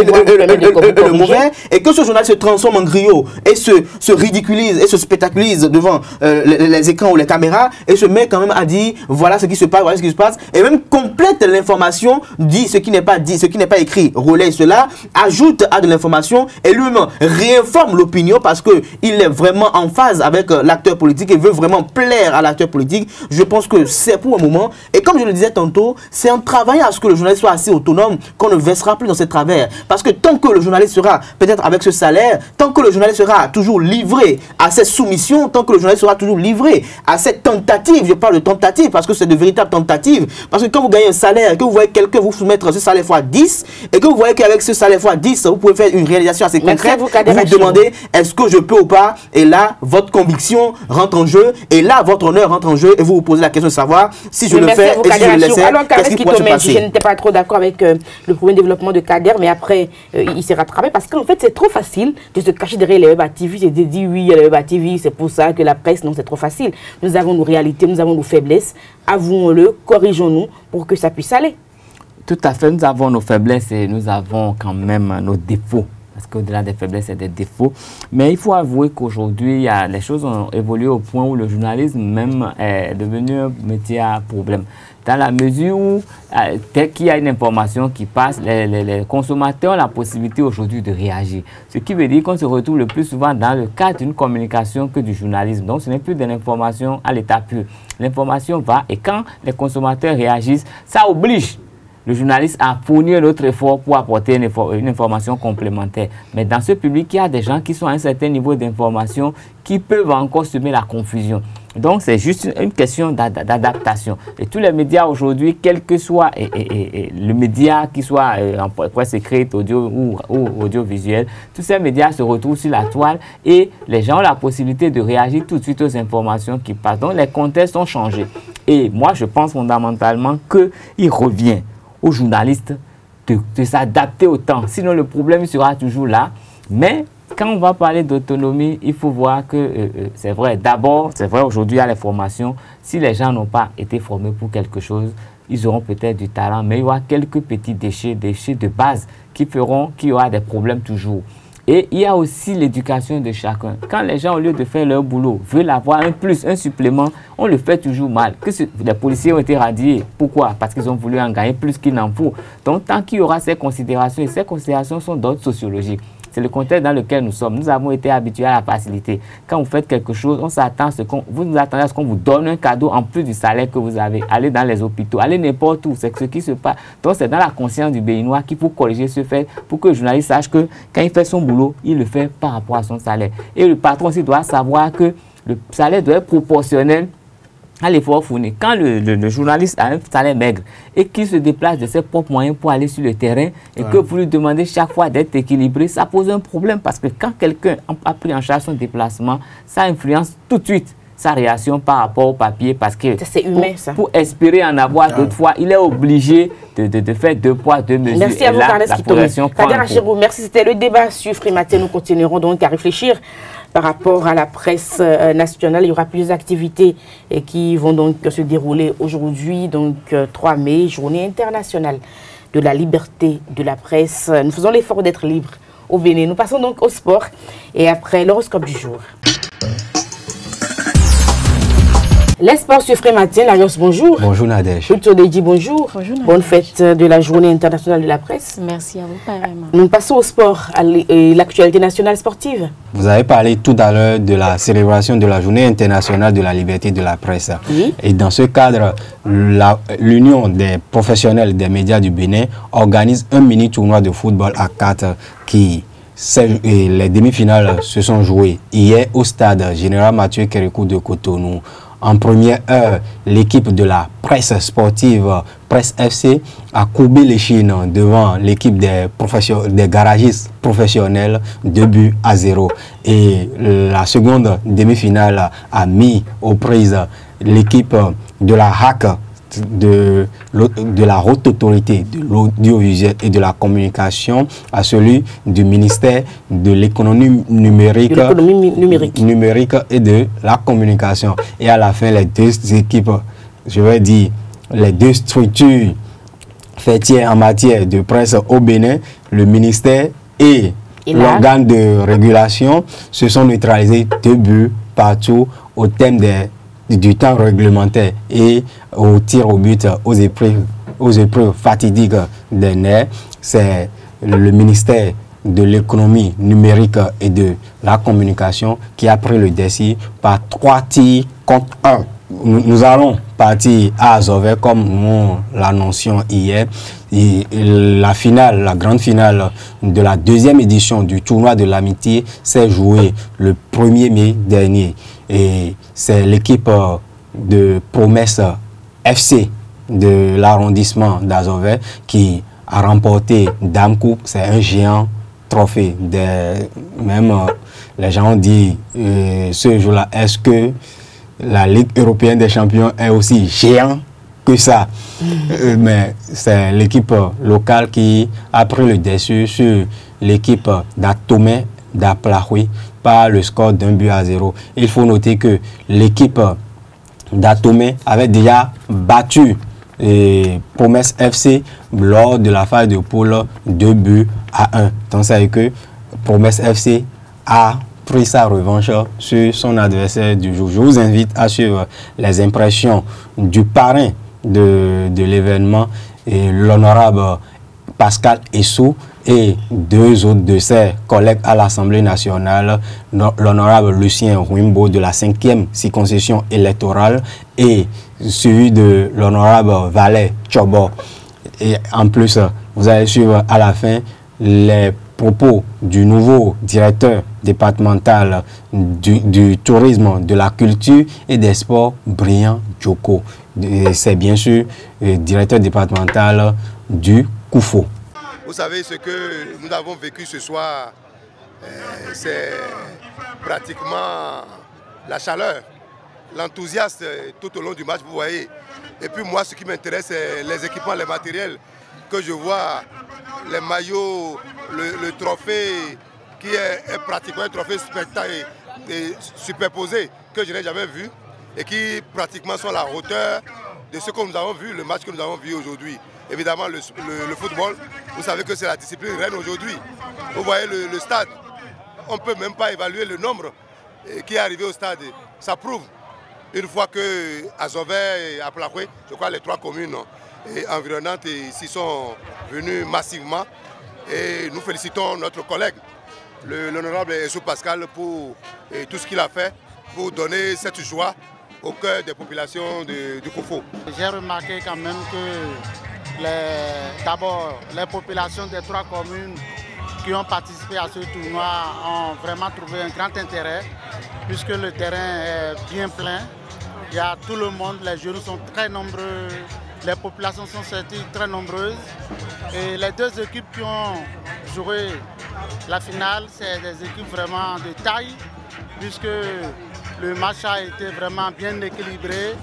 le mauvais, et que ce journaliste se transforme en griot et se ridiculise et se spectacularise devant les écrans ou les caméras et se met quand même à dire voilà ce qui se passe, voilà ce qui se passe, et même complète l'information, dit ce qui n'est pas dit, ce qui n'est pas écrit, relaie cela, ajoute à de l'information et lui-même réinforme l'opinion parce qu'il est vraiment en phase avec l'acteur politique et veut vraiment plaire à l'acteur politique. Je pense que c'est pour un moment, et comme je le disais tantôt, c'est en travaillant à ce que le journaliste soit assez autonome qu'on ne versera plus dans ces travers. Parce que tant que le journaliste sera peut-être avec ce salaire, tant que le journaliste sera toujours livré à cette soumission, tant que le journaliste sera toujours livré à cette tentative, je parle de tentative parce que c'est de véritables tentatives, parce que quand vous gagnez un salaire et que vous voyez quelqu'un vous soumettre ce salaire fois 10 et que vous voyez qu'avec ce salaire fois 10 vous pouvez faire une réalisation assez concrète, vous vous demandez est-ce que je peux ou pas, et là votre conviction rentre en jeu, et là votre honneur rentre en jeu, et vous vous posez la question de savoir si je le fais et si je le laisse, qu'est-ce qui pourrait se passer. Je n'étais pas trop d'accord avec le premier développement de Kader, mais après il s'est rattrapé parce qu'en fait c'est trop facile de se cacher derrière les web TV et de dire oui, il y a les web TV, c'est pour ça que la presse, non, c'est trop facile. Nous avons nos réalités, nous avons nos faiblesses, avouons-le, corrigeons-nous pour que ça puisse aller. Tout à fait, nous avons nos faiblesses et nous avons quand même nos défauts. Parce qu'au-delà des faiblesses, c'est des défauts. Mais il faut avouer qu'aujourd'hui, les choses ont évolué au point où le journalisme même est devenu un métier à problème. Dans la mesure où, dès qu'il y a une information qui passe, les consommateurs ont la possibilité aujourd'hui de réagir. Ce qui veut dire qu'on se retrouve le plus souvent dans le cadre d'une communication que du journalisme. Donc ce n'est plus de l'information à l'état pur. L'information va, et quand les consommateurs réagissent, ça oblige le journaliste a fourni un autre effort pour apporter une information complémentaire. Mais dans ce public, il y a des gens qui sont à un certain niveau d'information qui peuvent encore semer la confusion. Donc, c'est juste une question d'adaptation. Et tous les médias aujourd'hui, quel que soit le média qui soit en presse écrite, audio ou audiovisuel, tous ces médias se retrouvent sur la toile et les gens ont la possibilité de réagir tout de suite aux informations qui passent. Donc, les contextes ont changé. Et moi, je pense fondamentalement qu'il revient aux journalistes de s'adapter au temps. Sinon, le problème sera toujours là. Mais quand on va parler d'autonomie, il faut voir que c'est vrai. D'abord, c'est vrai, aujourd'hui, il y a les formations. Si les gens n'ont pas été formés pour quelque chose, ils auront peut-être du talent, mais il y aura quelques petits déchets de base qui feront qu'il y aura des problèmes toujours. Et il y a aussi l'éducation de chacun. Quand les gens, au lieu de faire leur boulot, veulent avoir un plus, un supplément, on le fait toujours mal. Les policiers ont été radiés. Pourquoi? Parce qu'ils ont voulu en gagner plus qu'il n'en faut. Donc, tant qu'il y aura ces considérations, et ces considérations sont d'ordre sociologique. C'est le contexte dans lequel nous sommes. Nous avons été habitués à la facilité. Quand vous faites quelque chose, on s'attend à ce qu'on vous attendez à ce qu'on vous donne un cadeau en plus du salaire que vous avez. Allez dans les hôpitaux, allez n'importe où, c'est ce qui se passe. Donc c'est dans la conscience du Béninois qu'il faut corriger ce fait pour que le journaliste sache que quand il fait son boulot, il le fait par rapport à son salaire. Et le patron aussi doit savoir que le salaire doit être proportionnel à l'effort fourni. Quand le journaliste a un salaire maigre et qu'il se déplace de ses propres moyens pour aller sur le terrain et que vous lui demandez chaque fois d'être équilibré, ça pose un problème parce que quand quelqu'un a pris en charge son déplacement, ça influence tout de suite sa réaction par rapport au papier parce que c'est humain, ça. Pour espérer en avoir d'autres fois, il est obligé de faire 2 poids, 2 mesures. Merci à vous, Carles Kitomi. Merci, c'était le débat sur Frimatin. Nous continuerons donc à réfléchir par rapport à la presse nationale. Il y aura plusieurs activités qui vont donc se dérouler aujourd'hui, donc 3 mai, journée internationale de la liberté de la presse. Nous faisons l'effort d'être libres au Bénin. Nous passons donc au sport et après l'horoscope du jour. Les sports sur Frimatin. Larios, bonjour. Bonjour Nadège. Plutôt Deji, bonjour. Bonjour. Bonne fête de la journée internationale de la presse. Merci à vous, pareillement. Nous passons au sport, à l'actualité nationale sportive. Vous avez parlé tout à l'heure de la célébration de la journée internationale de la liberté de la presse. Oui. Et dans ce cadre, l'Union des professionnels des médias du Bénin organise un mini tournoi de football à 4 qui... les demi-finales se sont jouées hier au stade Général Mathieu Kérékou de Cotonou. En première heure, l'équipe de la presse sportive, Presse FC, a courbé les chines devant l'équipe des garagistes professionnels 2-0. Et la seconde demi-finale a mis aux prises l'équipe de la HAC, de la haute autorité de l'audiovisuel et de la communication à celui du ministère de l'économie numérique et de la communication. Et à la fin, les deux équipes, je vais dire, les deux structures fêtières en matière de presse au Bénin, le ministère et l'organe de régulation, se sont neutralisés 2 buts partout au thème du temps réglementaire et au tir au but aux épreuves fatidiques des nerfs. C'est le ministère de l'économie numérique et de la communication qui a pris le dessus par 3 tirs contre 1. Nous allons partir à Azové comme nous l'annoncions hier. Et la grande finale de la 2e édition du tournoi de l'amitié s'est jouée le 1er mai dernier. Et c'est l'équipe de Promesse FC de l'arrondissement d'Azové qui a remporté Dame Coupe. C'est un géant trophée. Même les gens ont dit ce jour-là, est-ce que la Ligue européenne des champions est aussi géant que ça? Mais c'est l'équipe locale qui a pris le dessus sur l'équipe d'Atomé d'Aplahoui par le score d'1-0. Il faut noter que l'équipe d'Atomé avait déjà battu Promesse FC lors de la phase de poule 2-1. Donc ça veut dire que Promesse FC a pris sa revanche sur son adversaire du jour. Je vous invite à suivre les impressions du parrain de l'événement, l'honorable Pascal Essou, et 2 autres de ses collègues à l'Assemblée nationale, l'honorable Lucien Rouimbo de la 5e circonscription électorale et suivi de l'honorable Valais Tchobo. Et en plus, vous allez suivre à la fin les propos du nouveau directeur départemental du tourisme, de la culture et des sports, Brian Djoko. C'est bien sûr le directeur départemental du Koufo. Vous savez, ce que nous avons vécu ce soir, c'est pratiquement la chaleur, l'enthousiasme tout au long du match, vous voyez. Et puis moi, ce qui m'intéresse, c'est les équipements, les matériels que je vois, les maillots, le trophée qui est pratiquement un trophée spectaculaire et superposé que je n'ai jamais vu et qui pratiquement sont à la hauteur de ce que nous avons vu, le match que nous avons vu aujourd'hui. Évidemment, le football, vous savez que c'est la discipline reine aujourd'hui. Vous voyez le stade, on ne peut même pas évaluer le nombre qui est arrivé au stade. Ça prouve, une fois que Azové et Aplahoui, je crois les 3 communes environnantes s'y sont venues massivement. Et nous félicitons notre collègue, l'honorable Essou Pascal, pour tout ce qu'il a fait pour donner cette joie au cœur des populations du Koufo. J'ai remarqué quand même que d'abord, les populations des 3 communes qui ont participé à ce tournoi ont vraiment trouvé un grand intérêt puisque le terrain est bien plein. Il y a tout le monde, les jeunes sont très nombreux, les populations sont sorties très nombreuses. Et les 2 équipes qui ont joué la finale, c'est des équipes vraiment de taille puisque Le match a été vraiment bien équilibré.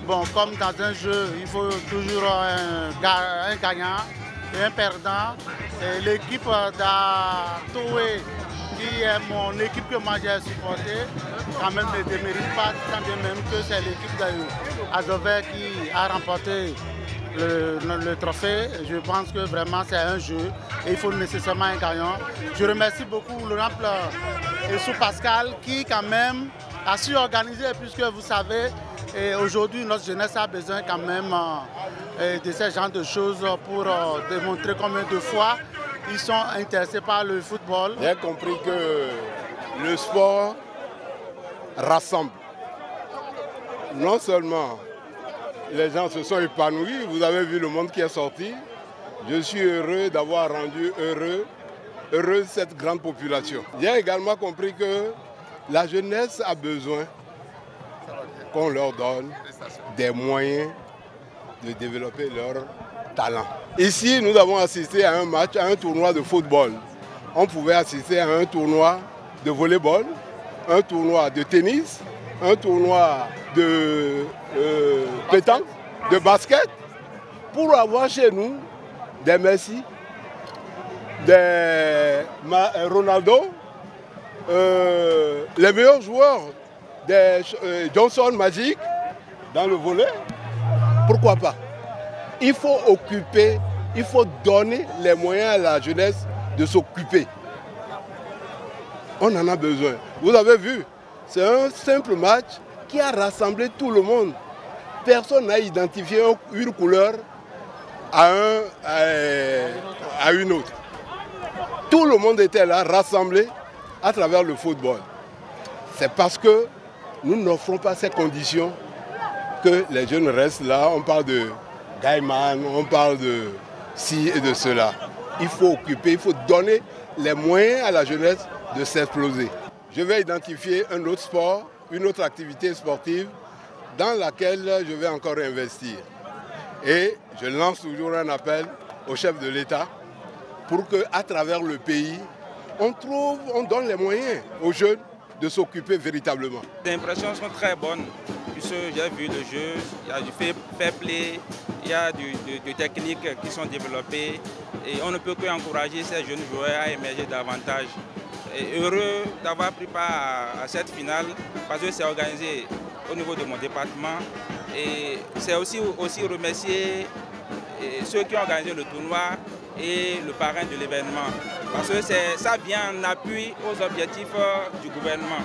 Bon, comme dans un jeu, il faut toujours un gagnant et un perdant. L'équipe d'Atoé, qui est mon équipe que moi j'ai supportée, quand même ne démérite pas, tant bien même que c'est l'équipe d'Azover qui a remporté le trophée. Je pense que vraiment c'est un jeu et il faut nécessairement un gagnant. Je remercie beaucoup Laurent et Sou Pascal qui quand même a su organiser, puisque vous savez, aujourd'hui notre jeunesse a besoin quand même de ce genre de choses pour démontrer combien de fois ils sont intéressés par le football. J'ai compris que le sport rassemble. Non seulement les gens se sont épanouis, vous avez vu le monde qui est sorti. Je suis heureux d'avoir rendu heureuse cette grande population. J'ai également compris que la jeunesse a besoin qu'on leur donne des moyens de développer leur talent. Ici, nous avons assisté à un match, à un tournoi de football. On pouvait assister à un tournoi de volleyball, un tournoi de tennis, un tournoi de pétanque, de basket, pour avoir chez nous des Messi, des Ronaldo, les meilleurs joueurs, des Johnson Magic dans le volley. Pourquoi pas? Il faut occuper, il faut donner les moyens à la jeunesse de s'occuper. On en a besoin. Vous avez vu, c'est un simple match qui a rassemblé tout le monde. Personne n'a identifié une couleur à une autre. Tout le monde était là, rassemblé à travers le football. C'est parce que nous n'offrons pas ces conditions que les jeunes restent là. On parle de Gaiman, on parle de ci et de cela. Il faut occuper, il faut donner les moyens à la jeunesse de s'exploser. Je vais identifier un autre sport, une autre activité sportive dans laquelle je vais encore investir. Et je lance toujours un appel au chef de l'État pour qu'à travers le pays, on donne les moyens aux jeunes de s'occuper véritablement. Les impressions sont très bonnes, puisque j'ai vu le jeu, il y a du fair play, il y a des techniques qui sont développées et on ne peut qu'encourager ces jeunes joueurs à émerger davantage. Et heureux d'avoir pris part à cette finale parce que c'est organisé au niveau de mon département et c'est aussi remercier ceux qui ont organisé le tournoi et le parrain de l'événement parce que ça vient en appui aux objectifs du gouvernement.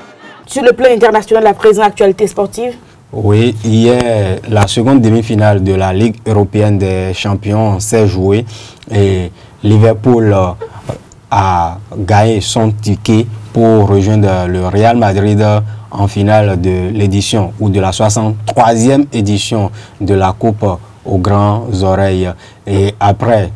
Sur le plan international, la présente actualité sportive? Oui, hier, la seconde demi-finale de la Ligue européenne des champions s'est jouée et Liverpool a gagné son ticket pour rejoindre le Real Madrid en finale de l'édition ou de la 63e édition de la Coupe aux grandes oreilles. Et après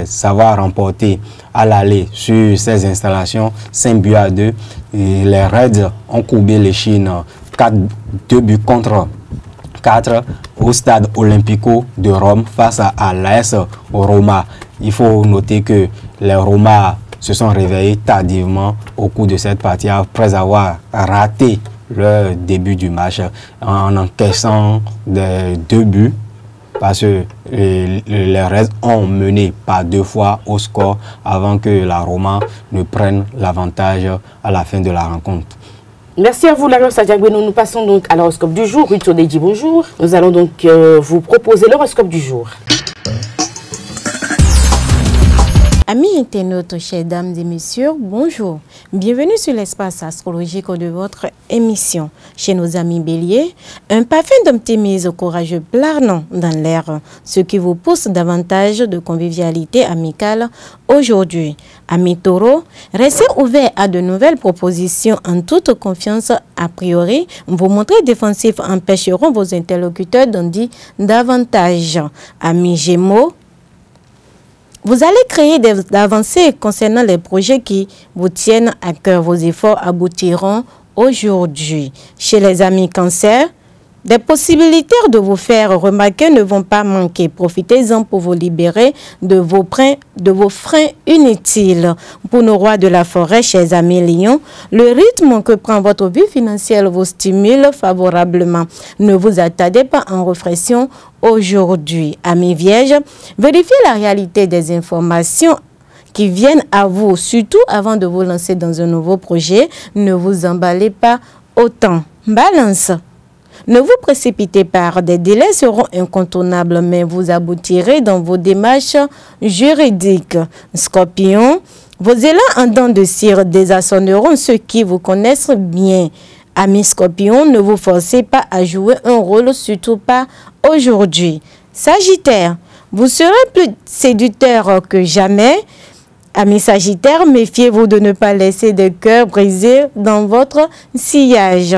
savoir remporté à l'aller sur ces installations 5-2, les Reds ont courbé les Chines 2 buts contre 4 au stade Olympico de Rome face à l'AS Roma. Il faut noter que les Roma se sont réveillés tardivement au cours de cette partie après avoir raté le début du match en encaissant des 2 buts parce que les Reds ont mené par 2 fois au score avant que la Roma ne prenne l'avantage à la fin de la rencontre. Merci à vous, Laurent Sadiagbé. Nous passons donc à l'horoscope du jour. Ruth Odeji, bonjour. Nous allons donc vous proposer l'horoscope du jour. Amis internautes, chères dames et messieurs, bonjour. Bienvenue sur l'espace astrologique de votre émission. Chez nos amis béliers, un parfum d'optimisme courageux planant dans l'air, ce qui vous pousse davantage de convivialité amicale aujourd'hui. Amis taureaux, restez ouverts à de nouvelles propositions en toute confiance. A priori, vos montrées défensives empêcheront vos interlocuteurs d'en dire davantage. Amis gémeaux, vous allez créer des avancées concernant les projets qui vous tiennent à cœur. Vos efforts aboutiront aujourd'hui. Chez les amis cancer, Des possibilités de vous faire remarquer ne vont pas manquer. Profitez-en pour vous libérer de vos freins inutiles. Pour nos rois de la forêt, chers amis lions, le rythme que prend votre vie financière vous stimule favorablement. Ne vous attardez pas en réflexion aujourd'hui. Amis vierges, vérifiez la réalité des informations qui viennent à vous, surtout avant de vous lancer dans un nouveau projet. Ne vous emballez pas autant. Balance. Ne vous précipitez pas, des délais seront incontournables, mais vous aboutirez dans vos démarches juridiques. Scorpion, vos élans en dents de cire désarçonneront ceux qui vous connaissent bien. Amis Scorpion, ne vous forcez pas à jouer un rôle, surtout pas aujourd'hui. Sagittaire, vous serez plus séducteur que jamais. Amis Sagittaire, méfiez-vous de ne pas laisser des cœurs brisés dans votre sillage.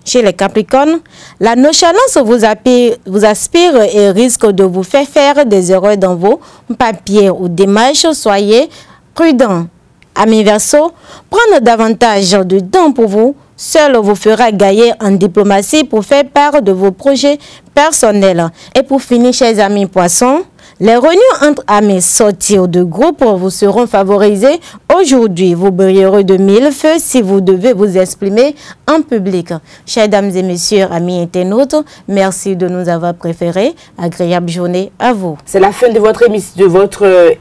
Chez les Capricornes, la nonchalance vous aspire et risque de vous faire des erreurs dans vos papiers ou démarches. Soyez prudents. Amis Verseau, prendre davantage de temps pour vous seul vous fera gagner en diplomatie pour faire part de vos projets personnels. Et pour finir, chers amis Poissons, les réunions entre amis sortir de groupe vous seront favorisées aujourd'hui. Vous brillerez de mille feux si vous devez vous exprimer en public. Chers dames et messieurs, amis internautes, merci de nous avoir préférés. Agréable journée à vous. C'est la fin de votre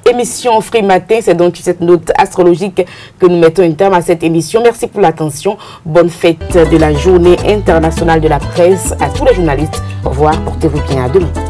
émission Free Matin. C'est donc cette note astrologique que nous mettons un terme à cette émission. Merci pour l'attention. Bonne fête de la journée internationale de la presse à tous les journalistes. Au revoir, portez-vous bien, à demain.